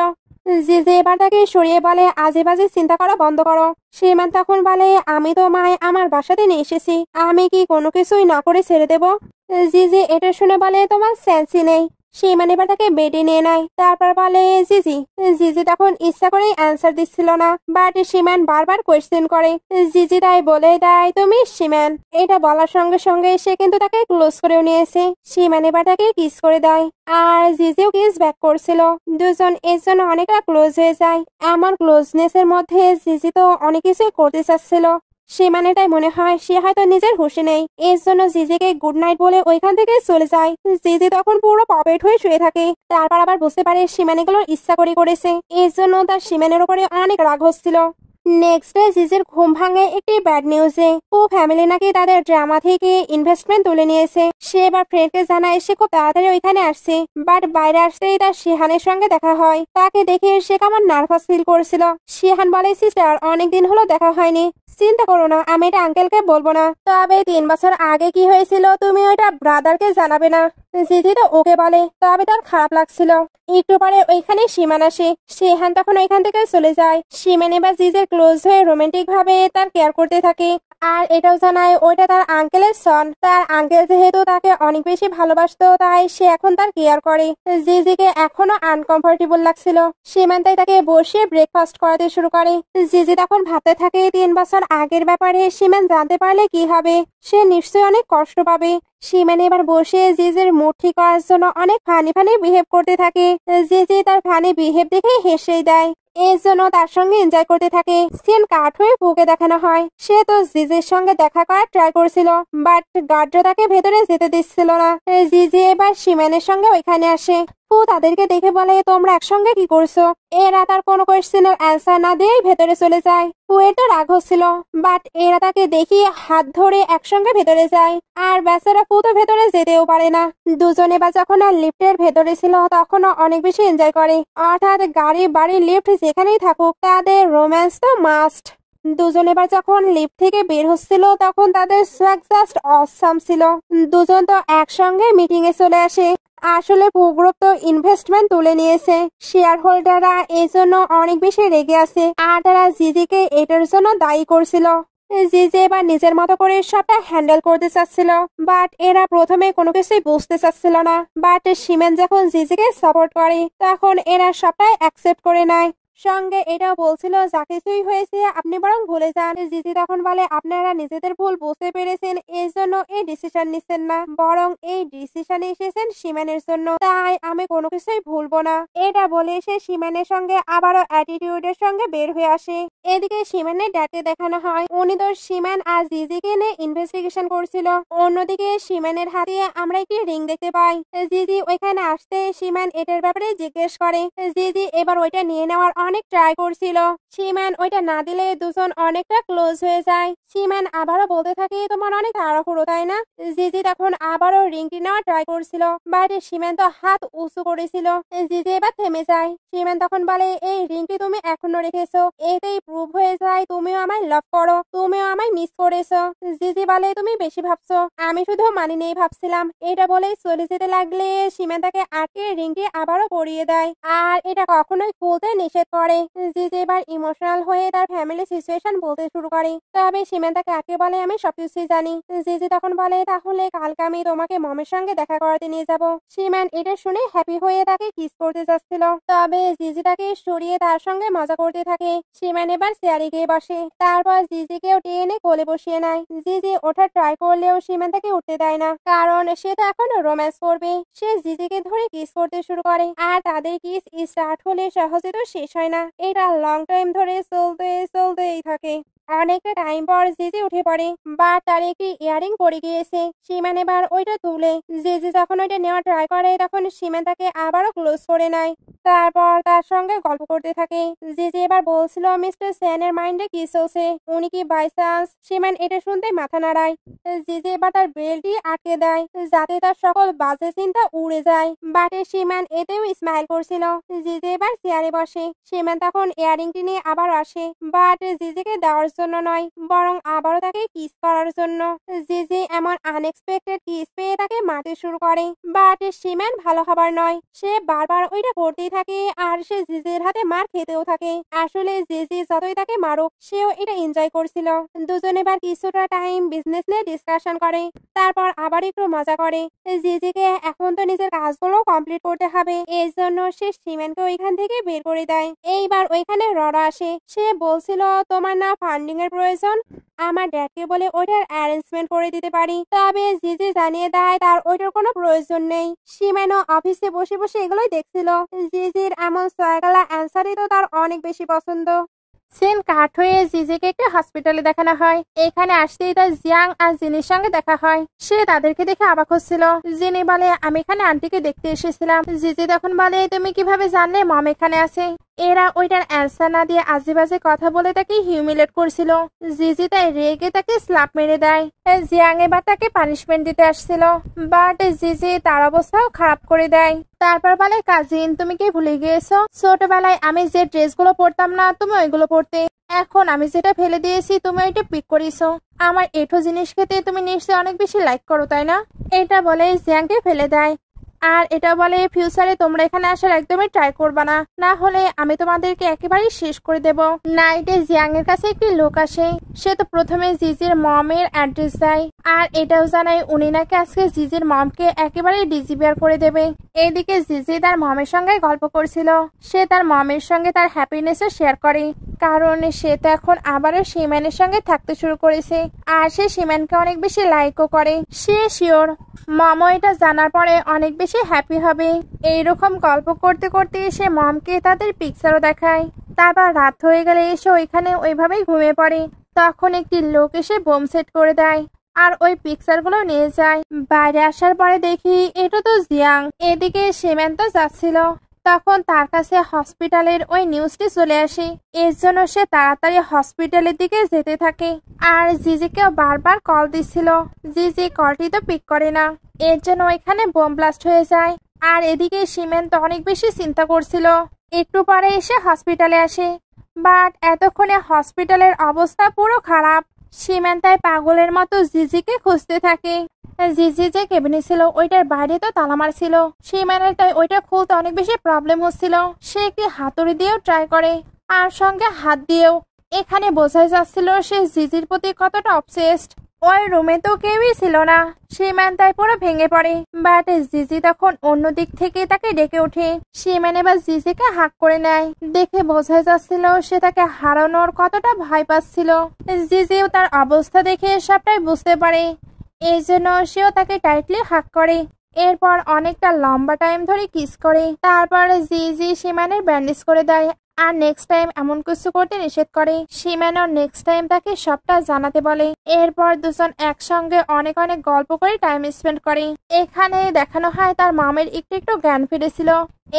A: জিজি এবার তাকে সরিয়ে বলে আজে বাজে চিন্তা করা বন্ধ করো। সিমান তখন বলে আমি তো মায় আমার বাসাতে নিয়ে এসেছি, আমি কি কোনো কিছুই না করে ছেড়ে দেব? জিজি এটা শুনে বলে তোমার সেন্সই নেই। সিমান এবার তাকে বেডে নিয়ে নেয়, তারপর বলে জিজি। জিজি তখন ইচ্ছা করে অ্যান্সার দিচ্ছিল না, বাট সিমান বারবার কোয়েশ্চেন করে। জিজি তাই বলে দেয় তুমি সিমান। এটা বলার সঙ্গে সঙ্গে সে কিন্তু তাকে ক্লোজ করেও নিয়েছে। সিমান এবার তাকে কিস করে দেয়, আর জিজিও কিস ব্যাক করছিল। দুজন এর জন্য অনেকটা ক্লোজ হয়ে যায়। এমন ক্লোজনেস এর মধ্যে জিজি তো অনেক কিছুই করতে চাচ্ছিল। সিমানেটাই মনে হয় সে হয়তো নিজের হুঁশে নেই, এর জন্য জিজিকে গুড নাইট বলে ওইখান থেকে চলে যায়। জিজি তখন পুরো পপেট হয়ে শুয়ে থাকে। তারপর আবার বুঝতে পারে সিমান এগুলোর ইচ্ছা করে করেছে, এর জন্য তার সিমানের উপরে অনেক রাগ হচ্ছিল। নেক্সট ডে জিজির ঘুম ভাঙে একটি ব্যাড নিউজে। ও ফ্যামিলি নাকি তাদের ড্রামা থেকে ইনভেস্টমেন্ট তুলে নিয়েছে। সে এবার ফ্রেন্ডকে জানায় সে খুব তাড়াতাড়ি ওইখানে আসছে, বাট বাইরে আসতেই তার শিহানের সঙ্গে দেখা হয়। তাকে দেখে সে কেমন নার্ভাস ফিল করছিল। শিহান বলে, সিস্টার অনেকদিন হলো দেখা হয়নি, চিন্তা করো না, আমি এটা আঙ্কেলকে বলবো না। তবে 3 বছর আগে কি হয়েছিল তুমি ওইটা ব্রাদারকে জানাবে না। জিজি তো ওকে বলে, তবে তার খারাপ লাগছিল। একটু পরে ওইখানে সীমান আসে। শিহান তখন ওইখান থেকে চলে যায়। সীমান এবার জিজের ক্লোজ হয়ে রোমান্টিক ভাবে তার কেয়ার করতে থাকে। আর এটাও জানায় ওইটা তার আঙ্কেলের সন। তার আঙ্কেল যেহেতু তাকে অনেক বেশি ভালোবাসতো, তাই সে এখন তার কেয়ার করে। জিজিকে এখনো আনকমফোর্টেবল লাগছিল। সীমান তাই তাকে বসিয়ে ব্রেকফাস্ট করাতে শুরু করে। জিজি তখন ভাবতে থাকে 3 বছর আগের ব্যাপারে সীমান জানতে পারলে কি হবে। সে নিশ্চয়ই অনেক কষ্ট পাবে। সীমান এবার বসে জিজির মুড ঠিক করার জন্য অনেক ফানি বিহেভ করতে থাকে। জিজি তার ফানি বিহেভ দেখে হেসেই দেয়। এর জন্য তার সঙ্গে এনজয় করতে থাকে। সিন কাট হয়ে ফুকে দেখানো হয়। সে তো জিজির সঙ্গে দেখা করার ট্রাই করছিল, বাট গার্ডরা তাকে ভেতরে যেতে দিচ্ছিল না। জিজি এবার সীমানের সঙ্গে ওইখানে আসে। ফু তাদেরকে দেখে বলে, তোমরা একসঙ্গে কি করছো? এরা তার কোনো কোয়েশ্চেনের অ্যান্সার না দিয়েই ভেতরে চলে যায়। ফুয়ের তো রাগ হচ্ছিল, বাট এরা তাকে দেখিয়ে হাত ধরে একসঙ্গে ভেতরে যায়। আর বেচারা ফু তো ভেতরে যেতেও পারে না। দুজনে বা যখন আর লিফটের ভেতরে ছিল তখনও অনেক বেশি এনজয় করে। অর্থাৎ গাড়ি বাড়ি লিফট যেখানেই থাকুক তাদের রোম্যান্স তো মাস্ট। দুজন এবার যখন লিফট থেকে বের হচ্ছিল তখন তাদের সোয়াগ জাস্ট অসাম ছিল। দুজন তো একসঙ্গে মিটিং এ চলে আসে। আসলে ভূগ্রুপ তো ইনভেস্টমেন্ট তুলে নিয়েছে। শেয়ার হোল্ডাররা এই জন্য অনেক বেশি রেগে আছে, আর তারা জিজিকে এটার জন্য দায়ী করছিল। জিজি এবার নিজের মতো করে সবটা হ্যান্ডেল করতে চাচ্ছিল, বাট এরা প্রথমে কোনো কিছুই বুঝতে চাচ্ছিল না। বাট সীমান যখন জিজিকে সাপোর্ট করে তখন এরা সবটাই অ্যাকসেপ্ট করে নেয়। সঙ্গে এটাও বলছিল যা কিছুই হয়েছে আপনি বরং ভুলে যান। জিজি তখন বলে, আপনারা নিজেদের ভুল বুঝতে পেরেছেন, এই জন্য এই ডিসিশন নিচ্ছেন না, বরং এই ডিসিশনে এসেছেন সীমানের জন্য, তাই আমি কোনো কিছুই ভুলবো না। এটা বলে সে সীমানের সঙ্গে আবারও অ্যাটিটিউডের সঙ্গে বের হয়ে আসে। এদিকে সীমানের ড্যাডকে দেখানো হয়। উনি তো সীমান আর জিজিকে নিয়ে ইনভেস্টিগেশন করছিল। অন্যদিকে সীমানের হাতে আমরা একটি রিং দেখতে পাই। জিজি ওইখানে আসতে সীমান এটার ব্যাপারে জিজ্ঞেস করে। জিজি এবার ওইটা নিয়ে নেওয়ার অনেক ট্রাই করছিল। সীমান ওইটা না দিলে দুজন অনেকটা ক্লোজ হয়ে যায়। সীমান আবারও বলতে থাকে, তোমার অনেক তাড়াহুড়ো তাই না? জিজি তখন আবারও রিংটি নেওয়ার ট্রাই করছিল, বাট সীমান তো হাত উঁচু করেছিল। জিজি এবার থেমে যায়। সীমান তখন বলে, এই রিংটি তুমি এখনো রেখেছো, এতেই প্রুভ হয়ে যায় তুমিও আমায় লাভ করো, তুমিও আমায় মিস করেছো। জিজি বলে, তুমি বেশি ভাবছো, আমি শুধু মানি নেই ভাবছিলাম। এটা বলেই চলে যেতে লাগলে সীমান তাকে আটকে রিংটি আবারও পরিয়ে দেয়, আর এটা কখনোই খুলতে নিষেধ করে। জিজি এবার ইমোশনাল হয়ে তার ফ্যামিলি সিচুয়েশন বলতে শুরু করে। তবে সীমান তাকে আটকে বলে, আমি সবকিছুই জানি। জিজি তখন বলে, তাহলে কালকে আমি তোমাকে মমের সঙ্গে দেখা করাতে নিয়ে যাব। সীমান এটা শুনে হ্যাপি হয়ে তাকে কিস করতে যাচ্ছিল, তবে জিজি তাকে সরিয়ে তার সঙ্গে মজা করতে থাকে। সীমান এবার চেয়ারে গিয়ে বসে, তারপর জিজিকেও টেনে কোলে বসিয়ে নেয়। জিজি ওঠার ট্রাই করলেও সীমান তাকে উঠতে দেয় না, কারণ সে তো এখন রোম্যান্স করবে। সে জিজিকে ধরে কিস করতে শুরু করে, আর তাদের কিস স্টার্ট হলে সহজে তো শেষ হয় না। এটা লং টাইম ধরে চলতেই থাকে। অনেকটা টাইম পর জিজি উঠে পড়ে, বা তার একটি ইয়ারিং পড়ে গিয়েছে। সীমান এবার ওইটা তুলে জিজি যখন ওইটা নেওয়ার ট্রাই করে তখন সীমান তাকে আবারও ক্লোজ করে নেয়। তারপর তার সঙ্গে গল্প করতে থাকে। জিজি এবার বলছিল, মিস্টার সেনের মাইন্ডে কি চলছে, উনি কি বাই চান্স? সীমান এটা শুনতে মাথা নাড়ায়। জিজি এবার তার বেল্টই আটকে দেয় যাতে তার সকল বাজে চিন্তা উড়ে যায়, বাট সীমান এতেও স্মাইল করছিল। জিজি এবার চেয়ারে বসে। সীমান তখন ইয়ারিংটি নিয়ে আবার আসে, বাট জিজিকে দেওয়ার জন্য নয়, বরং আবারও তাকে কিস করার জন্য। জিজি এমন আনএক্সপেক্টেড কিস পেয়ে তাকে মারতে শুরু করে, বাট সীমান ভালো হবার নয়, সে বারবার ওইটা করতেই থাকে, আর সে জিজির হাতে মার খেতেও থাকে। আসলে জিজি যতই তাকে মারুক সেও এটা এনজয় করছিল। দুজনে এবার কিছুটা টাইম বিজনেস নিয়ে ডিসকাশন করে, তারপর আবার একটু মজা করে। জিজিকে এখন তো নিজের কাজগুলো কমপ্লিট করতে হবে, এই জন্য সে সীমানকে ওইখান থেকে বের করে দেয়। এইবার ওইখানে রড়া আসে। সে বলছিল, তোমার না ফান্ডিং এর প্রয়োজন, আমার ড্যাডকে বলে ওইটার অ্যারেঞ্জমেন্ট করে দিতে পারি। তবে জিজি জানিয়ে দেয় তার ওইটার কোনো প্রয়োজন নেই। সীমানও অফিসে বসে বসে এগুলোই দেখছিল। জিজির এমন সয়গালা অ্যান্সারই তো তার অনেক বেশি পছন্দ। সিন কাট হয়ে জিজিকে একটা হসপিটালে দেখানো হয়। এখানে আসতেই তার জিয়াং আর জিনির সঙ্গে দেখা হয়। সে তাদেরকে দেখে অবাক হচ্ছিল। জিনি বলে, আমি এখানে আন্টিকে দেখতে এসেছিলাম। জিজি তখন বলে, তুমি কিভাবে জানলে মম এখানে আছে? এরা ওইটার অ্যান্সার না দিয়ে আজেবাজে কথা বলে তাকে হিউমিলেট করছিল। জিজি তাই রেগে তাকে স্ল্যাপ মেরে দেয়। জিয়াং এবার তাকে পানিশমেন্ট দিতে আসছিল, বাট জিজি তার অবস্থাও খারাপ করে দেয়। তারপর বলে, কাজিন তুমি কি ভুলে গিয়েছো ছোটবেলায় আমি যে ড্রেসগুলো পরতাম না তুমি ওইগুলো পরতে, এখন আমি যেটা ফেলে দিয়েছি তুমি ওইটা পিক করিছো। আমার এঠো জিনিস খেতে তুমি নিশ্চয়ই অনেক বেশি লাইক করো তাই না? এটা বলে জিয়াংকে ফেলে দেয়। আর এটা বলে, ফিউচারে তোমরা এখানে আসার একদমই ট্রাই করবা না, না হলে আমি তোমাদেরকে একেবারেই শেষ করে দেব। নাইটে জিয়াং এর কাছে একটি লোক আসে। সে তো প্রথমে জিজির মমের অ্যাড্রেস দেয়, আর এটাও জানায় উনি নাকি আজকে জিজির মমকে একেবারেই ডিসঅ্যাপিয়ার করে দেবে। এদিকে জিজি তার মমের সঙ্গে গল্প করছিল। সে তার মমের সঙ্গে তার হ্যাপিনেসও শেয়ার করে, কারণ সে তো এখন আবারও সিম্যানের সঙ্গে থাকতে শুরু করেছে, আর সে সিম্যানকে অনেক বেশি লাইকও করে। সে শিওর মমও এটা জানার পরে অনেক বেশি হ্যাপি হবে। এইরকম গল্প করতে করতে সে মমকে তাদের পিকচারও দেখায়। তারপর রাত হয়ে গেলে এসে ওইখানে ওইভাবেই ঘুমিয়ে পড়ে। তখন একটি লোক এসে বোম সেট করে দেয় আর ওই পিকচারগুলো নিয়ে যায়। বাইরে আসার পরে দেখি এটা তো জিয়াং। এদিকে সিম্যান তো যাচ্ছিল, তখন তার কাছে হসপিটালের ওই নিউজটি চলে আসে। এর জন্য সে তাড়াতাড়ি হসপিটালের দিকে যেতে থাকে, আর জিজিকেও বারবার কল দিচ্ছিল। জিজি কলটি তো পিক করে না, এর জন্য ওইখানে বোম ব্লাস্ট হয়ে যায়। আর এদিকে সিমেন তো অনেক বেশি চিন্তা করছিল। একটু পরে এসে হসপিটালে আসে, বাট এতক্ষণে হসপিটালের অবস্থা পুরো খারাপ। সিমেন তাই পাগলের মতো জিজিকে খুঁজতে থাকে। জিজি যে কেবিনে ছিল ওইটার বাইরে তো তালা মারছিল। সিমেনের তাই ওইটা খুলতে অনেক বেশি প্রবলেম হচ্ছিল। সে একটি হাতুড়ি দিয়েও ট্রাই করে, আর সঙ্গে হাত দিয়েও। এখানে বোঝাই যাচ্ছিল সে জিজির প্রতি কতটা অবসেসড। ওই রুমে তো কেউই ছিল না। সিমেন তাই পুরো ভেঙে পড়ে, বাট জিজি তখন অন্য দিক থেকে তাকে ডেকে ওঠে। সিমেন এবার জিজিকে হাক করে নেয়। দেখে বোঝাই যাচ্ছিল সে তাকে হারানোর কতটা ভয় পাচ্ছিল। জিজিও তার অবস্থা দেখে সবটাই বুঝতে পারে, এই জন্য সেও তাকে টাইটলি হাক করে। এরপর অনেকটা লম্বা টাইম ধরে কিস করে। তারপর জিজি সিমেনের ব্যান্ডেজ করে দেয়, আর নেক্সট টাইম এমন কিছু করতে নিষেধ করে। সিমেনও নেক্সট টাইম তাকে সবটা জানাতে বলে। এরপর দুজন একসঙ্গে অনেক অনেক গল্প করে টাইম স্পেন্ড করে। এখানে দেখানো হয় তার মামের একটু একটু জ্ঞান ফিরেছিল।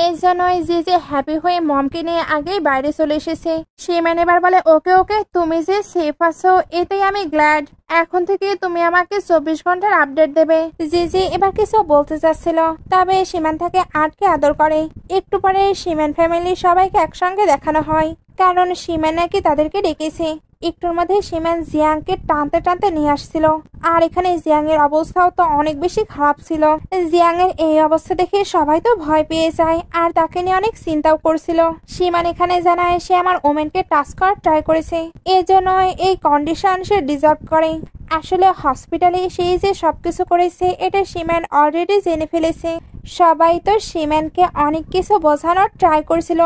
A: এই জন্যই জিজি হ্যাপি হয়ে মমকে নিয়ে আগেই বাইরে চলে এসেছে। সিমেন এবার বলে, ওকে ওকে তুমি যে সেফ আছো এতেই আমি গ্ল্যাড। এখন থেকে তুমি আমাকে 24 ঘন্টার আপডেট দেবে। জিজি এবার কিছু বলতে চাচ্ছিল, তবে সিমেন তাকে আটকে আদর করে। একটু পরে সিমেন ফ্যামিলি সবাইকে একসঙ্গে দেখানো হয়, কারণ সিমেন নাকি তাদেরকে ডেকেছে। একটুর মধ্যে সিমেন জিয়াংকে টানতে টানতে নিয়ে আসছিল, আর এখানে জিয়াং এর অবস্থাও তো অনেক বেশি খারাপ ছিল। জিয়াং এর এই অবস্থা দেখে সবাই তো ভয় পেয়ে যায়, আর তাকে নিয়ে অনেক চিন্তাও করছিল। সিমান এখানে জানায় সে আমার ওমেনকে টাচ করার ট্রাই করেছে, এই জন্য এই কন্ডিশন সে ডিজার্ভ করে। আসলে হসপিটালে সেই যে সবকিছু করেছে এটা সিমেন অলরেডি জেনে ফেলেছে। সবাই তো সিমেনকে অনেক কিছু বোঝানোর ট্রাই করছিল,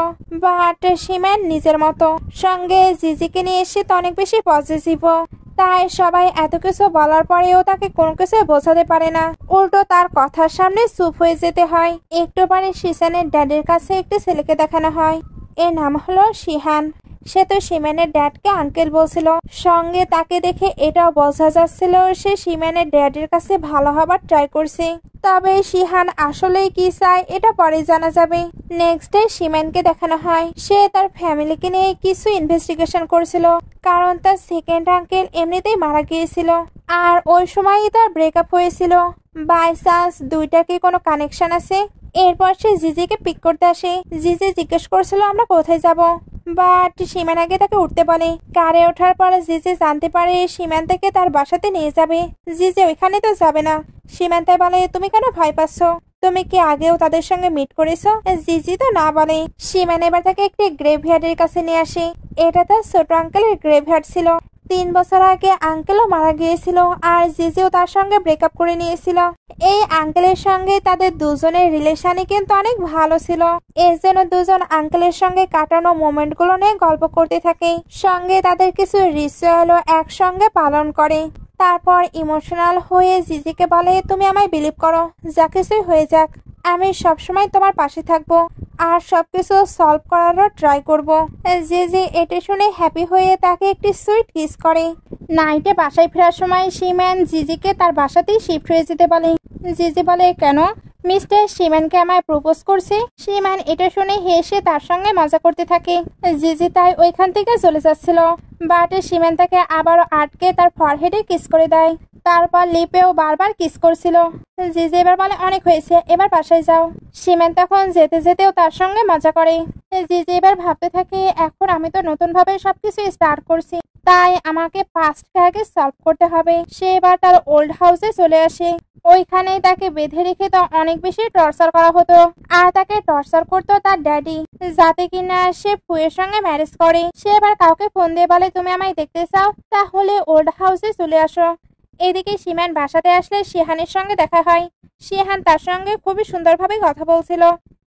A: বাট সিমেন নিজের মতো। সঙ্গে জিজিকে নিয়ে এসে তো অনেক বেশি পজিটিভ, তাই সবাই এত কিছু বলার পরেও তাকে কোনো কিছু বোঝাতে পারে না। উল্টো তার কথার সামনে চুপ হয়ে যেতে হয়। একটু পরে সিসানের ড্যাডির কাছে একটি ছেলেকে দেখানো হয়। এর নাম হলো শিহান। সে তো সিমেনের ড্যাডকে আঙ্কেল বলছিল। সঙ্গে তাকে দেখে এটাও বোঝা যাচ্ছিল সে সিমেনের ড্যাডের কাছে ভালো হবার ট্রাই করছে। তবে শিহান আসলেই কি চায় এটা পরে জানা যাবে। নেক্সট ডে সিমেনকে দেখানো হয় সে তার ফ্যামিলিকে নিয়ে কিছু ইনভেস্টিগেশন করছিল, কারণ তার সেকেন্ড আঙ্কেল এমনিতেই মারা গিয়েছিল, আর ওই সময়ই তার ব্রেকআপ হয়েছিল। বাই চান্স দুইটা কি কোনো কানেকশন আছে? এরপর সে জিজিকে পিক করতে আসে। জিজি জিজ্ঞেস করছিল আমরা কোথায় যাব, বাট সিমেন আগে তাকে উঠতে বলে। কারে ওঠার পর জিজি জানতে পারে সিমেন তাকে তার বাসাতে নিয়ে যাবে। জিজি ওইখানে তো যাবে না। সিমেন তাই বলে, তুমি কেন ভয় পাচ্ছ? তুমি কি আগেও তাদের সঙ্গে মিট করেছো? জিজি তো না বলে। সিমেন এবার তাকে একটি গ্রেভইয়ার্ডের কাছে নিয়ে আসে। এটা তার ছোট আঙ্কেলের গ্রেভইয়ার্ড ছিল। 3 বছর আগে আঙ্কেলও মারা গিয়েছিল, আর জিজিও তার সঙ্গে ব্রেকআপ করে নিয়েছিল। এই আঙ্কেলের সঙ্গে তাদের দুজনের রিলেশনই কিন্তু অনেক ভালো ছিল। এর জন্য দুজন আঙ্কেলের সঙ্গে কাটানো মোমেন্ট গুলো নিয়ে গল্প করতে থাকে। সঙ্গে তাদের কিছু রিচুয়ালও একসঙ্গে পালন করে। তারপর ইমোশনাল হয়ে জিজিকে বলে, তুমি আমায় বিলিভ করো, যা কিছুই হয়ে যাক আমি সবসময় তোমার পাশে থাকবো, আর সবকিছু সলভ করারও ট্রাই করব। জিজি এটা শুনে হ্যাপি হয়ে তাকে একটি সুইট কিস করে। নাইটে বাসায় ফেরার সময় সিমেন জিজিকে তার বাসাতেই শিফট হয়ে যেতে বলে। জিজি বলে, কেন? মিস্টার সিমানকে আমায় প্রপোজ করছে। সিমান এটা শুনে হেসে তার সঙ্গে মজা করতে থাকে। জিজি তাই ওইখান থেকে চলে যাচ্ছিল, বাট সিমান তাকে আবারও আটকে তার ফরহেডে কিস করে দেয়। তারপর লিপেও বারবার কিস করছিল। জিজি এবার বলে অনেক হয়েছে, এবার বাসায় যাও। সিমান তখন যেতে যেতেও তার সঙ্গে মজা করে। জিজি এবার ভাবতে থাকে এখন আমি তো নতুন ভাবে সবকিছু স্টার্ট করছি, তাই আমাকে পাস্টকে আগে সলভ করতে হবে। সে এবার তার ওল্ড হাউসে চলে আসে। ওইখানে তাকে বেঁধে রেখে তো অনেক বেশি টর্চার করা হতো, আর তাকে টর্চার করতো তার ড্যাডি, যাতে কিনা সে ফুয়ের সঙ্গে ম্যারেজ করে। সে এবার কাউকে ফোন দিয়ে বলে তুমি আমায় দেখতে চাও, তাহলে ওল্ড হাউসে চলে আসো। এদিকে সিমান বাসাতে আসলে শিহানের সঙ্গে দেখা হয়। শিহান তার সঙ্গে খুবই সুন্দরভাবে কথা বলছিল।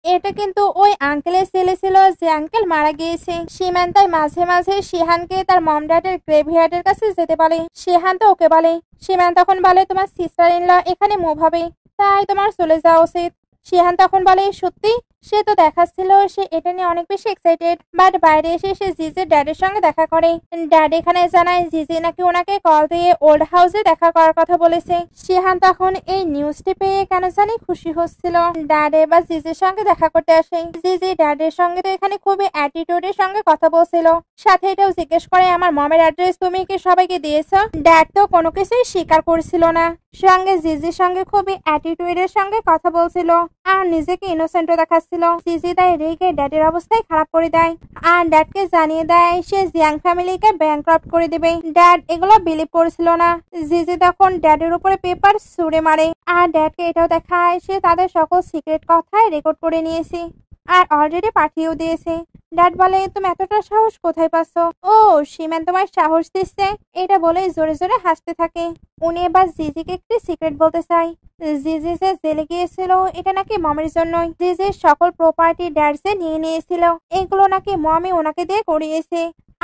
A: এটা কিন্তু ওই আঙ্কেলের ছেলে ছিল যে আঙ্কেল মারা গিয়েছে। সিমান তাই মাঝে মাঝে শিহানকে তার মম ড্যাডের গ্রেভইয়ার্ডের কাছে যেতে বলে। শিহান তো ওকে বলে। সিমান তখন বলে তোমার সিস্টার ইন ল এখানে মুভ হবে, তাই তোমার চলে যাওয়া উচিত। শিহান তখন বলে সত্যি? সে তো দেখাচ্ছিল সে এটা নিয়ে অনেক বেশি এক্সাইটেড, বাট বাইরে এসে সে জিজির ড্যাডের সঙ্গে দেখা করে। ড্যাড এখানে জানায় জিজি নাকি ওনাকে কল দিয়ে ওল্ড হাউসে দেখা করার কথা বলেছে। শিহান তখন এই নিউজটি পেয়ে কেন জানি খুশি হচ্ছিল। ড্যাড এবার জিজির সঙ্গে দেখা করতে আসে। জিজি ড্যাডের সঙ্গে তো এখানে খুবই অ্যাটিটিউডের সঙ্গে কথা বলছিল, সাথে এটাও জিজ্ঞেস করে আমার মমের অ্যাড্রেস তুমি কি সবাইকে দিয়েছ? ড্যাড তো কোনো কিছুই স্বীকার করছিল না, সঙ্গে জিজির সঙ্গে খুবই অ্যাটিটিউডের সঙ্গে কথা বলছিল আর নিজেকে ইনোসেন্টও দেখাচ্ছিল। জিজি তাই রেগে ড্যাডের অবস্থায় খারাপ করে দেয় আর ড্যাডকে জানিয়ে দেয় সে জিয়াং ফ্যামিলিকে ব্যাংক্রাফট করে দেবে। ড্যাড এগুলো বিলিভ করছিল না। জিজি তখন ড্যাডের উপরে পেপার ছুঁড়ে মারে আর ড্যাডকে এটাও দেখায় সে তাদের সকল সিক্রেট কথায় রেকর্ড করে নিয়েছে আর অলরেডি পাঠিয়েও দিয়েছে। ড্যাড বলে তুমি এতটা সাহস কোথায় পাচ্ছ? ও সিমান তোমার সাহস দিচ্ছে, এটা বলে জোরে জোরে হাসতে থাকে। উনি এবার জিজিকে একটি সিক্রেট বলতে চায়। জিজি যে জেলে গিয়েছিল এটা নাকি মমের জন্যই। জিজির সকল প্রপার্টি ড্যাড যে নিয়ে নিয়েছিল এগুলো নাকি মমই ওনাকে দিয়ে করিয়েছে,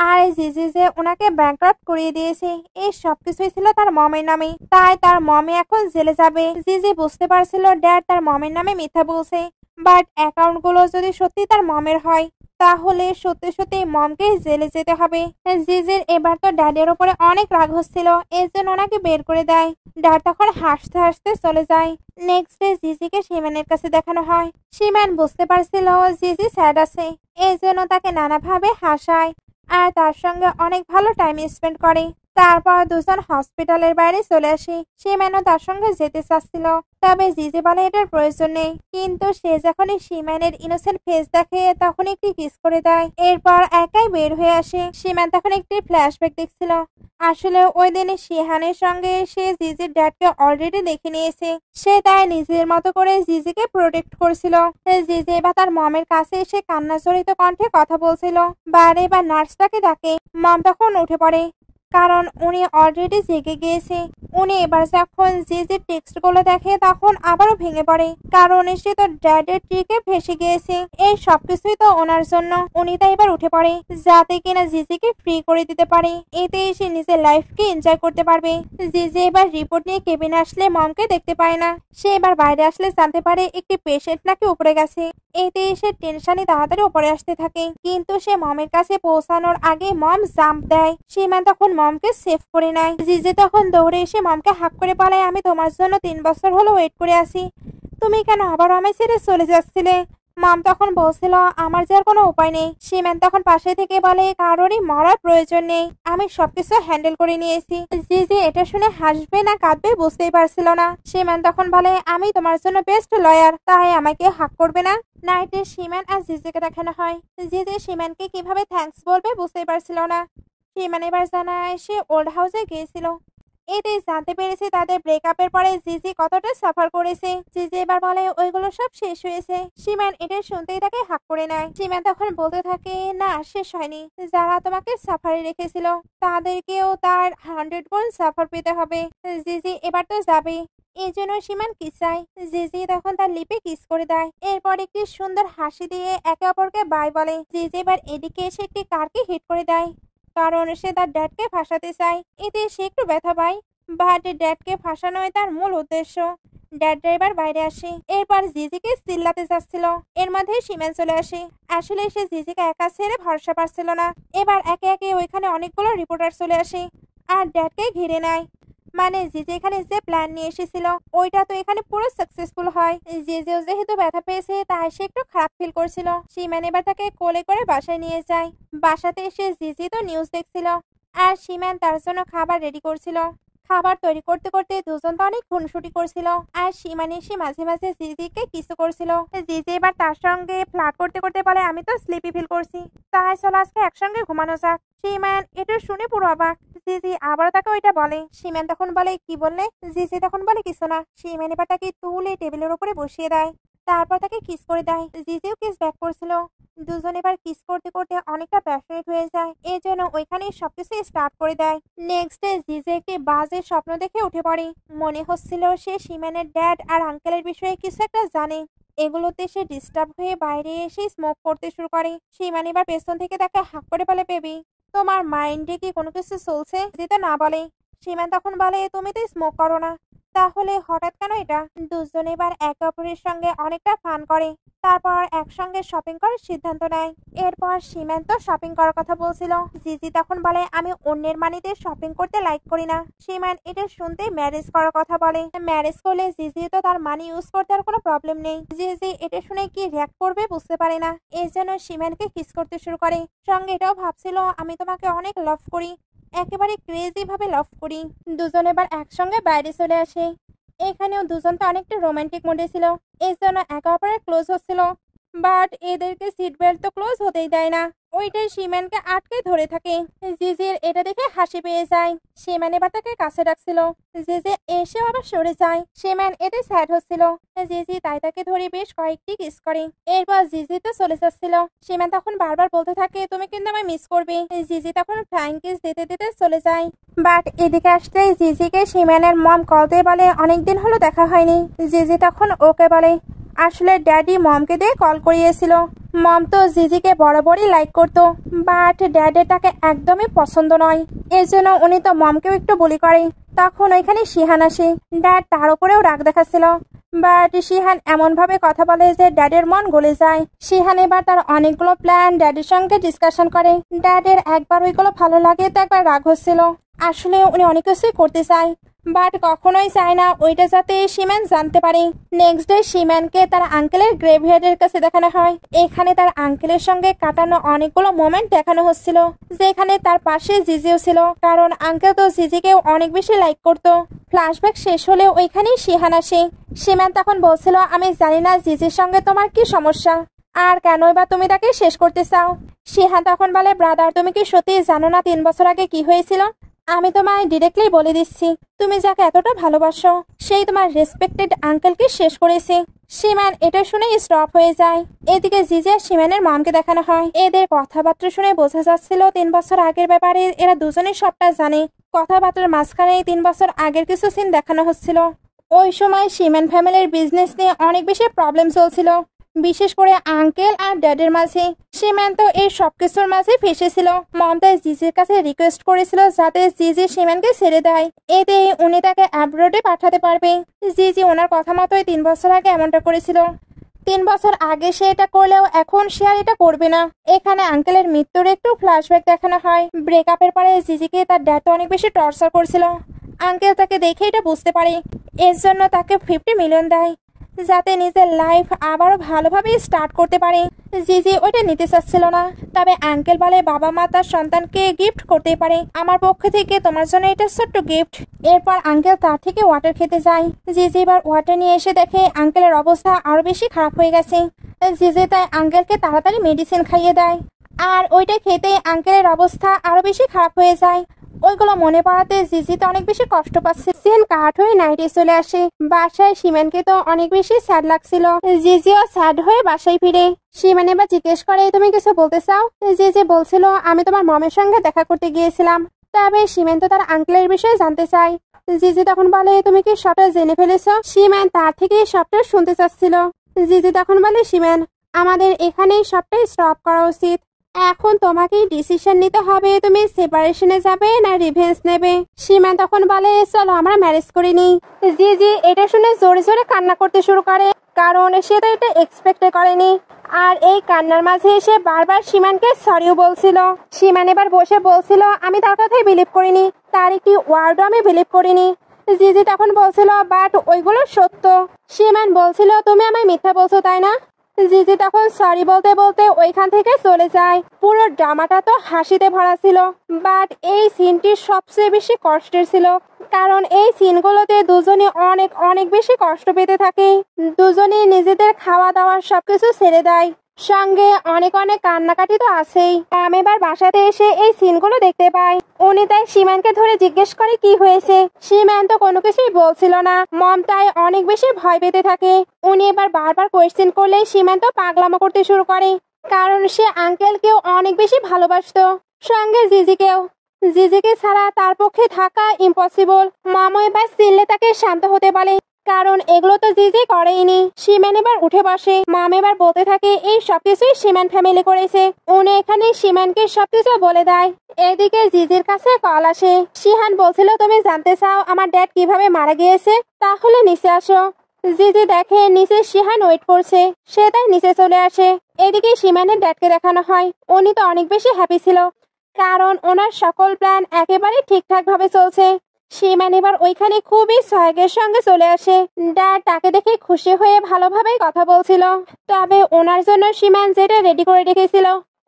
A: আর জিজি যে ওনাকে ব্যাংক্রাফট করিয়ে দিয়েছে এই সবকিছুই ছিল তার মমের নামে, তাই তার মমে এখন জেলে যাবে। জিজি বুঝতে পারছিল ড্যাড তার মমের নামে মিথ্যা বলছে, বাট অ্যাকাউন্ট গুলো যদি সত্যি তার মমের হয় তাহলে সত্যি সত্যি মমকে জেলে যেতে হবে। জিজির এবার তো ড্যাডের ওপরে অনেক রাগ হচ্ছিল, এর জন্য ওনাকে বের করে দেয়। ড্যাড তখন হাসতে হাসতে চলে যায়। নেক্সট ডে জিজিকে সিমানের কাছে দেখানো হয়। সিমান বুঝতে পারছিল জিজি স্যাড আছে, এই জন্য তাকে নানাভাবে হাসায় আর তার সঙ্গে অনেক ভালো টাইম স্পেন্ড করে। তারপর দুজন হসপিটালের বাইরে চলে আসে। সিমানও তার সঙ্গে যেতে চাচ্ছিল, তবে জিজি বলে এটার প্রয়োজন নেই। কিন্তু সে যখনই সিমানের ইনোসেন্ট ফেস দেখে তখন একটি কিস করে দেয়, এরপর একাই বের হয়ে আসে। সিমান তখন একটি ফ্ল্যাশব্যাক দেখছিল। আসলে ওই দিনে শিহানের সঙ্গে সে জিজির ড্যাডকে অলরেডি দেখে নিয়েছে। সে তাই নিজের মতো করে জিজিকে প্রোটেক্ট করছিল। জিজি এবার তার মমের কাছে এসে কান্না জড়িত কণ্ঠে কথা বলছিল। বারে বা নার্সটাকে ডাকে। মম তখন উঠে পড়ে, কারণ উনি অলরেডি জেগে গিয়েছে। উনি এবার যখন জিজির টেক্সট গুলো দেখে তখন আবারও ভেঙে পড়ে, কারণ সে তো ড্যাডের ট্রিকে ফেসে গিয়েছে। এই সবকিছুই তো ওনার জন্য। উনি তাই এবার উঠে পড়ে যাতে কিনা জিজিকে ফ্রি করে দিতে পারে, এতে সে নিজের লাইফকে এনজয় করতে পারবে। জিজি এবার রিপোর্ট নিয়ে কেবিনে আসলে মমকে দেখতে পায় না। সে এবার বাইরে আসলে জানতে পারে একটি পেশেন্ট নাকি উপরে গেছে, এতে সে টেনশনে তাড়াতাড়ি উপরে আসতে থাকে। কিন্তু সে মমের কাছে পৌঁছানোর আগে মম জাম্প দেয়। সিমান তখন মমকে সেভ করে নেয়। জিজি তখন দৌড়ে এসে মমকে হাক করে বলে আমি তোমার জন্য 3 বছর হলো ওয়েট করে আছি, তুমি কেন আবার আমায় ছেড়ে চলে যাচ্ছিলে? মম তখন বলছিল আমার যার কোনো উপায় নেই। সিমান তখন পাশে থেকে বলে কারোরই মরার প্রয়োজন নেই, আমি সবকিছু হ্যান্ডেল করে নিয়েছি। জিজি এটা শুনে হাসবে না কাঁদবে বুঝতেই পারছিল না। সিমান তখন বলে আমি তোমার জন্য বেস্ট লয়ার, তাই আমাকে হাক করবে না। নাইটে সিমান আর জিজিকে দেখানো হয়। জিজি সিমানকে কিভাবে থ্যাঙ্কস বলবে বুঝতেই পারছিল না। সিমান এবার জানায় সে ওল্ড হাউসে গিয়েছিল, এতে জানতে পেরেছে তাদের ব্রেকআপের পরে জিজি কতটা সাফার করেছে। জিজি এবার বলে ওইগুলো সব শেষ হয়েছে। সিমান এটা শুনতেই তাকে হাক করে নেয়। সিমান তখন বলতে থাকে না শেষ হয়নি, যারা তোমাকে সাফারে রেখেছিল তাদেরকেও তার 100 গুণ সাফার পেতে হবে। জিজি এবার তো যাবে, এই জন্য সিমান কিস চায়। জিজি তখন তার লিপে কিস করে দেয়, এরপর একটি সুন্দর হাসি দিয়ে একে অপরকে বাই বলে। জিজি এবার এদিকে এসে একটি কারকে হিট করে দেয়, কারণ সে তার ড্যাডকে ফাঁসাতে চায়, এতে সে একটু ব্যথা পায়। বাট ড্যাডকে ফাঁসানোই তার মূল উদ্দেশ্য। ড্যাড ড্রাইভার বাইরে আসে, এরপর জিজিকে চিল্লাতে যাচ্ছিল, এর মধ্যে সিমান চলে আসে। আসলে সে জিজিকে একা ছেড়ে ভরসা পাচ্ছিল না। এবার একে একে ওইখানে অনেকগুলো রিপোর্টার চলে আসে আর ড্যাডকে ঘিরে নেয়। মানে জিজি এখানে যে প্ল্যান নিয়ে এসেছিল ওইটা তো এখানে পুরো সাকসেসফুল হয়। জিজিও যেহেতু ব্যথা পেয়েছে তাই সে একটু খারাপ ফিল করছিল। সীমান এবার তাকে কোলে করে বাসায় নিয়ে যায়। বাসাতে এসে জিজি তো নিউজ দেখছিল আর সীমান তার জন্য খাবার রেডি করছিল। খাবার তৈরি করতে করতে দুজন তো অনেক খুনসুটি করছিল আর সীমান এসে মাঝে মাঝে জিজিকে কিস করছিল। জিজি এবার তার সঙ্গে ফ্লার্ট করতে করতে বলে আমি তো স্লিপি ফিল করছি, তাই চলো আজকে একসঙ্গে ঘুমানো যাক। সীমান এটা শুনে পুরো অবাক। জিজি আবারও তাকে ওইটা বলে। সীমান তখন বলে কি বললে? জিজি তখন বলে কিছু না। সীমান এবার তাকে তুলে টেবিলের উপরে বসিয়ে দেয়, তারপর তাকে কিস করে দেয়। জিজিও কিস ব্যাক করছিল। দুজন এবার কিস করতে করতে অনেকটা প্যাশনেট হয়ে যায়, এই জন্য ওইখানেই সবকিছু স্টার্ট করে দেয়। নেক্সট ডে জিজি একটি বাজে স্বপ্ন দেখে উঠে পড়ে। মনে হচ্ছিল সে সীমানের ড্যাড আর আঙ্কেলের বিষয়ে কিছু একটা জানে। এগুলোতে সে ডিস্টার্ব হয়ে বাইরে এসে স্মোক করতে শুরু করে। সীমান এবার পেছন থেকে তাকে হাঁক করে বলে বেবি তোমার মাইন্ডে কি কোনো কিছু চলছে? যেটা না বলে। সীমান তখন বলে তুমি তো স্মোক করো না, তাহলে হঠাৎ কেন এটা? দুজন এবার একে অপরের সঙ্গে অনেকটা ফান করে, তারপর একসঙ্গে শপিং করার সিদ্ধান্ত নেয়। এরপর সীমান তো শপিং করার কথা বলছিল। জিজি তখন বলে আমি অন্যের মানিতে শপিং করতে লাইক করি না। সীমান এটা শুনতে ম্যারেজ করার কথা বলে। ম্যারেজ করলে জিজি তো তার মানি ইউজ করতে আর কোনো প্রবলেম নেই। জিজি এটা শুনে কি রিয়াক্ট করবে বুঝতে পারে না, এই জন্য সীমানকে কিস করতে শুরু করে। সঙ্গে এটাও ভাবছিল আমি তোমাকে অনেক লাভ করি, একেবারে ক্রেজি ভাবে লাভ করি। দুজন এবার একসঙ্গে বাইরে চলে আসে। এখানেও দুজন তো অনেকটা রোমান্টিক মোডে ছিল, এই জন্য একে অপরের ক্লোজ হচ্ছিল। বাট এদেরকে সিট বেল্ট তো ক্লোজ হতেই দেয় না, ওইটাই সীমানকে আটকে ধরে থাকে। জিজির এটা দেখে হাসি পেয়ে যায়। সীমান এবার তাকে কাছে ডাকছিল। জিজি এসেও আবার সরে যায়। সীমান এতে স্যাড হচ্ছিল। জিজি তাই তাকে ধরে বেশ কয়েকটি কিস করে। এরপর জিজি তো চলে যাচ্ছিল। সীমান তখন বারবার বলতে থাকে তুমি কিন্তু আমায় মিস করবে। জিজি তখন ফ্লাইং কিস দিতে দিতে চলে যায়। বাট এদিকে আসতেই জিজিকে সীমানের মম কল দিয়ে বলে অনেকদিন হলো দেখা হয়নি। জিজি তখন ওকে বলে আসলে ড্যাডি মমকে দিয়ে কল করিয়েছিল। মম তো জিজিকে বরাবরই লাইক করতো, বাট ড্যাডের তাকে একদমই পছন্দ নয়, এর জন্য উনি তো মমকেও একটু বলি করে। তখন ওইখানে শিহান আসে। ড্যাড তার উপরেও রাগ দেখাচ্ছিল, বাট শিহান এমন ভাবে কথা বলে যে ড্যাডের মন গলে যায়। শিহান এবার তার অনেকগুলো প্ল্যান ড্যাডির সঙ্গে ডিসকাশন করে। ড্যাডের একবার ওইগুলো ভালো লাগে তো একবার রাগ হচ্ছিল। আসলে উনি অনেক কিছুই করতে চায়, বাট কখনোই চায় না ওইটা যাতে সীমান জানতে পারে। নেক্সট ডে সীমানকে তার আঙ্কেলের গ্রেভইয়ার্ডের কাছে দেখানো হয়। এখানে তার আঙ্কেলের সঙ্গে কাটানো অনেকগুলো মোমেন্ট দেখানো হচ্ছিল, যেখানে তার পাশে জিজিও ছিল, কারণ আঙ্কেল তো জিজিকে অনেক বেশি লাইক করতো। ফ্ল্যাশব্যাক শেষ হলে ওইখানেই শিহান আসে। সীমান তখন বলছিল আমি জানি না জিজির সঙ্গে তোমার কি সমস্যা আর কেনই বা তুমি তাকে শেষ করতে চাও। শিহান তখন বলে ব্রাদার তুমি কি সত্যি জানো না 3 বছর আগে কি হয়েছিল? আমি তোমায় ডিরেক্টলি বলে দিচ্ছি, তুমি যাকে এতটা ভালোবাসো সেই তোমার রেসপেক্টেড আঙ্কেলকে শেষ করেছে। সীমান এটা শুনে স্টপ হয়ে যায়। এদিকে জিজি আর সীমানের মমকে দেখানো হয়। এদের কথাবার্তা শুনে বোঝা যাচ্ছিল 3 বছর আগের ব্যাপারে এরা দুজনেই সবটা জানে। কথাবার্তার মাঝখানে 3 বছর আগের কিছু সিন দেখানো হচ্ছিল। ওই সময় সীমান ফ্যামিলির বিজনেস নিয়ে অনেক বেশি প্রবলেম চলছিল, বিশেষ করে আঙ্কেল আর ড্যাডের মাঝে। সীমান তো এই সবকিছুর মাঝে ফেসেছিল। মমতা জিজির কাছে রিকোয়েস্ট করেছিল যাতে জিজি সীমানকে ছেড়ে দেয়, এতে উনি তাকে অ্যাব্রোডে পাঠাতে পারবে। জিজি ওনার কথা মতোই 3 বছর আগে এমনটা করেছিল। 3 বছর আগে সে এটা করলেও এখন সে আর এটা করবে না। এখানে আঙ্কেলের মৃত্যুর একটু ফ্ল্যাশব্যাক দেখানো হয়। ব্রেকআপের পরে জিজিকে তার ড্যাড অনেক বেশি টর্চার করছিল। আঙ্কেল তাকে দেখে এটা বুঝতে পারে, এর জন্য তাকে 50 মিলিয়ন দেয় যাতে নিজের লাইফ আবারও ভালোভাবে স্টার্ট করতে পারে। জিজি ওইটা নিতে চাচ্ছিল না, তবে আঙ্কেল বলে বাবা মা তার সন্তানকে গিফট করতেই পারে, আমার পক্ষ থেকে তোমার জন্য এটা ছোট্ট গিফট। এরপর আঙ্কেল তার থেকে ওয়াটার খেতে যায়। জিজি এবার ওয়াটার নিয়ে এসে দেখে আঙ্কেলের অবস্থা আরো বেশি খারাপ হয়ে গেছে। জিজি তাই আঙ্কেলকে তাড়াতাড়ি মেডিসিন খাইয়ে দেয়, আর ওইটা খেতে আঙ্কেলের অবস্থা আরো বেশি খারাপ হয়ে যায়। ওইগুলো মনে পড়াতে জিজি তো অনেক বেশি কষ্ট পাচ্ছে। সিন কাট হয়ে নাইটে চলে আসে। বাসায় সীমানকে তো অনেক বেশি স্যাড লাগছিল। জিজিও স্যাড হয়ে বাসায় ফিরে। সীমান এবার জিজ্ঞেস করে তুমি কিছু বলতে চাও? জিজি বলছিল আমি তোমার মমের সঙ্গে দেখা করতে গিয়েছিলাম, তবে সীমান তো তার আঙ্কেলের বিষয়ে জানতে চাই। জিজি তখন বলে তুমি কি সবটা জেনে ফেলেছো? সীমান তার থেকে সবটা শুনতে চাচ্ছিল। জিজি তখন বলে সীমান আমাদের এখানেই সবটাই স্টপ করা উচিত, এখন তোমাকেই ডিসিশন নিতে হবে তুমি সেপারেশনে যাবে না রিভেঞ্জ নেবে। সীমান তখন বলে চলো আমরা ম্যারেজ করে নিই। জিজি এটা শুনে জোরে জোরে কান্না করতে শুরু করে, কারণ সে তো এটা এক্সপেক্ট করেনি। আর এই কান্নার মাঝে এসে বারবার সীমানকে সরিও বলছিল। সীমান এবার বসে বলছিল আমি তার কথাই বিলিভ করিনি, তার একটি ওয়ার্ডও আমি বিলিভ করিনি। জিজি তখন বলছিল বাট ওইগুলো সত্য। সীমান বলছিল তুমি আমায় মিথ্যা বলছো তাই না? জিজি তখন সরি বলতে বলতে ওইখান থেকে চলে যায়। পুরো ড্রামাটা তো হাসিতে ভরা ছিল, বাট এই সিনটি সবচেয়ে বেশি কষ্টের ছিল, কারণ এই সিনগুলোতে দুজনে অনেক অনেক বেশি কষ্ট পেতে থাকে। দুজনে নিজেদের খাওয়া দাওয়া সবকিছু ছেড়ে দেয়, সঙ্গে অনেক অনেক কান্নাকাটি তো আছেই। আমি এবার বাসাতে এসে এই সিনগুলো দেখতে পাই। উনি তাই সীমানকে ধরে জিজ্ঞেস করে কি হয়েছে। সীমান তো কোনো কিছুই বলছিল না। মম তাই অনেক বেশি ভয় পেতে থাকে। উনি এবার বারবার কোয়েশ্চেন করলে সীমান তো পাগলামো করতে শুরু করে, কারণ সে আঙ্কেলকেও অনেক বেশি ভালোবাসতো, সঙ্গে জিজিকেও। জিজিকে ছাড়া তার পক্ষে থাকা ইম্পসিবল। মামু এবার চিল্লে তাকে শান্ত হতে বলে, কারণ এগুলো তো জিজি করেইনি। সীমান এবার উঠে বসে। মাম এবার বলতে থাকে এই সবকিছুই সীমান ফ্যামিলি করেছে। উনি এখানে সীমানকে সবকিছু বলে দেয়। এদিকে জিজির কাছে কল আসে। শিহান বলছিল তুমি জানতে চাও আমার ড্যাড কিভাবে মারা গিয়েছে, তাহলে নিচে আসো। জিজি দেখে নিচে শিহান ওয়েট করছে, সে তাই নিচে চলে আসে। এদিকে সীমানের ড্যাডকে দেখানো হয়। উনি তো অনেক বেশি হ্যাপি ছিল, কারণ ওনার সকল প্ল্যান একেবারে ঠিকঠাক ভাবে চলছে। সীমান এবার ওইখানে খুবই সহায়কের সঙ্গে চলে আসে। ড্যাড তাকে দেখে খুশি হয়ে ভালোভাবেই কথা বলছিল, তবে ওনার জন্য সীমান যেটা রেডি করে রেখেছিল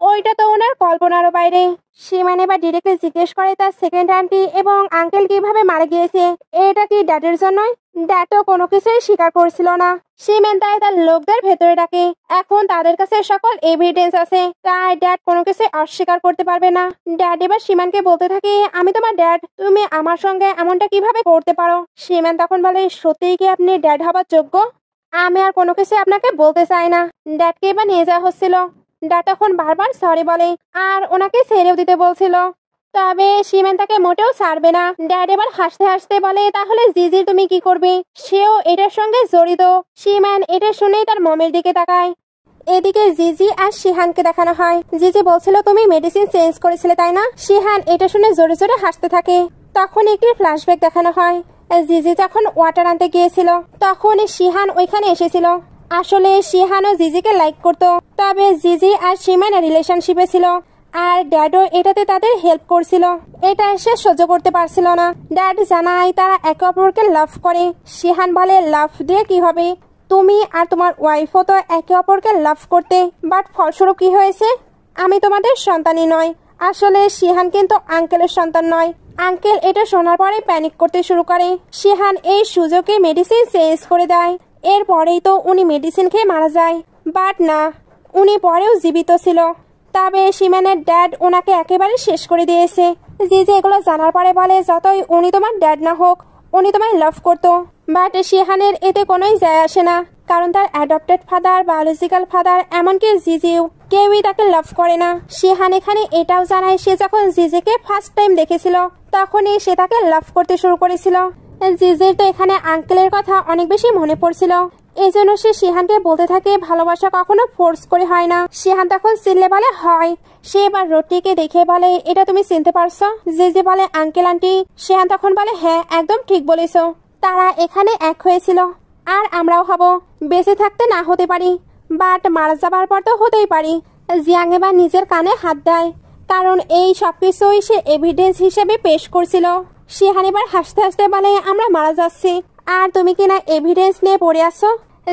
A: ওইটা তো ওনার কল্পনারও বাইরে। সীমান এবার ডিরেক্টলি জিজ্ঞেস করে তার সেকেন্ড আন্টি এবং আঙ্কেল কিভাবে মারা গিয়েছে, এটা কি ড্যাডের জন্যই? ড্যাড তো কোনো কিছুই স্বীকার করছিল না। সীমান তাই তার লোকদের ভেতরে ডাকে। এখন তাদের কাছে সকল এভিডেন্স আছে, তাই ড্যাড কোনো কিছু অস্বীকার করতে পারবে না। ড্যাড এবার সীমানকে বলতে থাকে আমি তোমার ড্যাড, তুমি আমার সঙ্গে এমনটা কিভাবে করতে পারো? সীমান তখন বলে সত্যিই কি আপনি ড্যাড হবার যোগ্য? আমি আর কোনো কিছু আপনাকে বলতে চাই না। ড্যাডকে এবার নিয়ে যাওয়া হচ্ছিল। ড্যাড তখন বারবার সরি বলে আর ওনাকে ছেড়েও দিতে বলছিল, তবে সীমান তাকে মোটেও ছাড়বে না। ড্যাড এবার হাসতে হাসতে বলে তাহলে জিজির তুমি কি করবে? সেও এটার সঙ্গে জড়িত। সীমান এটা শুনেই তার মমের দিকে তাকায়। এদিকে জিজি আর শিহানকে দেখানো হয়। জিজি বলছিল তুমি মেডিসিন চেঞ্জ করেছিলে তাই না? শিহান এটা শুনে জোরে জোরে হাসতে থাকে। তখন একটি ফ্ল্যাশব্যাক দেখানো হয়। জিজি যখন ওয়াটার আনতে গিয়েছিল তখন শিহান ওইখানে এসেছিল। আসলে শিহান ও জিজিকে লাইক করতো, তবে জিজি আর সীমান রিলেশনশিপে ছিল, আর ড্যাডও এটাতে তাদের হেল্প করছিল। এটা সে সহ্য করতে পারছিল না। ড্যাড জানায় তারা একে অপরকে লাভ করে। শিহান বলে লাভ দিয়ে কি হবে? তুমি আর তোমার ওয়াইফও তো একে অপরকে লাভ করতে, বাট ফলস্বরূপ কি হয়েছে? আমি তোমাদের সন্তানই নয়। আসলে শিহান কিন্তু আঙ্কেলের সন্তান নয়। আঙ্কেল এটা শোনার পরে প্যানিক করতে শুরু করে। শিহান এই সুযোগে মেডিসিন চেঞ্জ করে দেয়। এরপরেই তো উনি মেডিসিন খেয়ে মারা যায়, বাট না, উনি পরেও জীবিত ছিল। তবে সীমানের ড্যাড ওনাকে একেবারে শেষ করে দিয়েছে। জিজি এগুলো জানার পরে বলে যতই উনি তোমার ড্যাড না হোক, উনি তোমায় লাভ করতো। বাট শিহানের এতে কোনোই যায় আসে না, কারণ তার অ্যাডপ্টেড ফাদার, বায়োলজিক্যাল ফাদার, এমনকি জিজিও কেউই তাকে লাভ করে না। শিহান এখানে এটাও জানায় সে যখন জিজিকে ফার্স্ট টাইম দেখেছিল তখনই সে তাকে লাভ করতে শুরু করেছিল। জিজির তো এখানে আঙ্কেলের কথা অনেক বেশি মনে পড়ছিল, এই জন্য সে শিহানকে বলতে থাকে ভালোবাসা কখনো ফোর্স করে হয় না। শিহান তখন চিল্লে বলে হয়। সে এবার রোটিকে দেখে বলে এটা তুমি চিনতে পারছো? জিজি বলে আঙ্কেল আন্টি। শিহান তখন বলে হ্যাঁ একদম ঠিক বলেছো, তারা এখানে এক হয়েছিল আর আমরাও হব। বেঁচে থাকতে না হতে পারি, বাট মারা যাবার পর তো হতেই পারি। জিয়াং এবার নিজের কানে হাত দেয়, কারণ এই সবকিছুই সে এভিডেন্স হিসেবে পেশ করছিল। শিহান এবার হাসতে হাসতে বলে আমরা মারা যাচ্ছি আর তুমি কিনা এভিডেন্স নিয়ে পড়ে আসছো।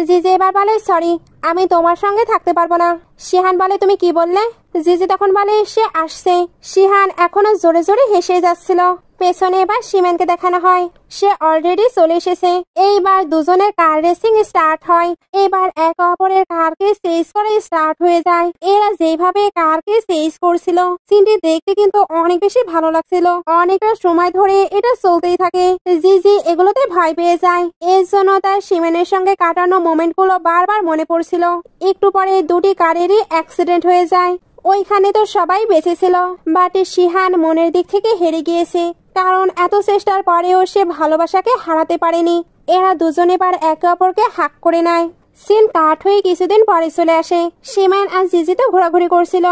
A: জিজি এবার বলে সরি, আমি তোমার সঙ্গে থাকতে পারবো না। শিহান বলে তুমি কি বললে? জিজি তখন বলে সে আসছে। শিহান এখনো জোরে জোরে হেসে যাচ্ছিল। পেছনে এবার সীমানকে দেখানো হয়, সে অলরেডি চলে এসেছে। এইবার দুজনের কার রেসিং স্টার্ট হয়। এবার এক অপরের কারকে চেজ করে স্টার্ট হয়ে যায়। এরা যেভাবে কারকে চেজ করছিল সিনটি দেখতে কিন্তু অনেক বেশি ভালো লাগছিল। অনেকটা সময় ধরে এটা চলতেই থাকে। জিজি এগুলোতে ভয় পেয়ে যায়, এর জন্য তার সীমানের সঙ্গে কাটানো মোমেন্ট গুলো বারবার মনে পড়ছিল। একটু পরে দুটি কারেরই অ্যাক্সিডেন্ট হয়ে যায়। ওইখানে তো সবাই বেঁচে ছিল, বাট শিহান মনের দিক থেকে হেরে গিয়েছে, কারণ এত চেষ্টার পরেও সে ভালোবাসাকে হারাতে পারেনি। এরা দুজনে বার একে অপরকে হাক করে নেয়। সিন কাট হয়ে কিছুদিন পরে চলে আসে। সীমান আর জিজি তো ঘোরাঘুরি করছিল।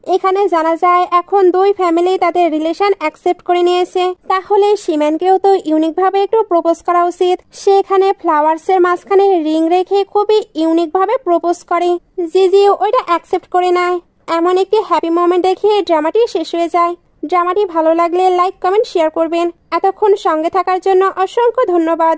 A: এখানে জানা যায় এখন দুই ফ্যামিলি তাদের রিলেশন অ্যাকসেপ্ট করে নিয়েছে। তাহলে সীমানকেও তো ইউনিক ভাবে একটু প্রপোজ করা উচিত। সে এখানে ফ্লাওয়ার্স এর মাঝখানে রিং রেখে খুবই ইউনিক ভাবে প্রপোজ করে। জিজিও ওইটা অ্যাকসেপ্ট করে নেয়। এমন একটি হ্যাপি মোমেন্ট দেখিয়ে ড্রামাটি শেষ হয়ে যায়। ড্রামাটি ভালো লাগলে লাইক কমেন্ট শেয়ার করবেন। এতক্ষণ সঙ্গে থাকার জন্য অসংখ্য ধন্যবাদ।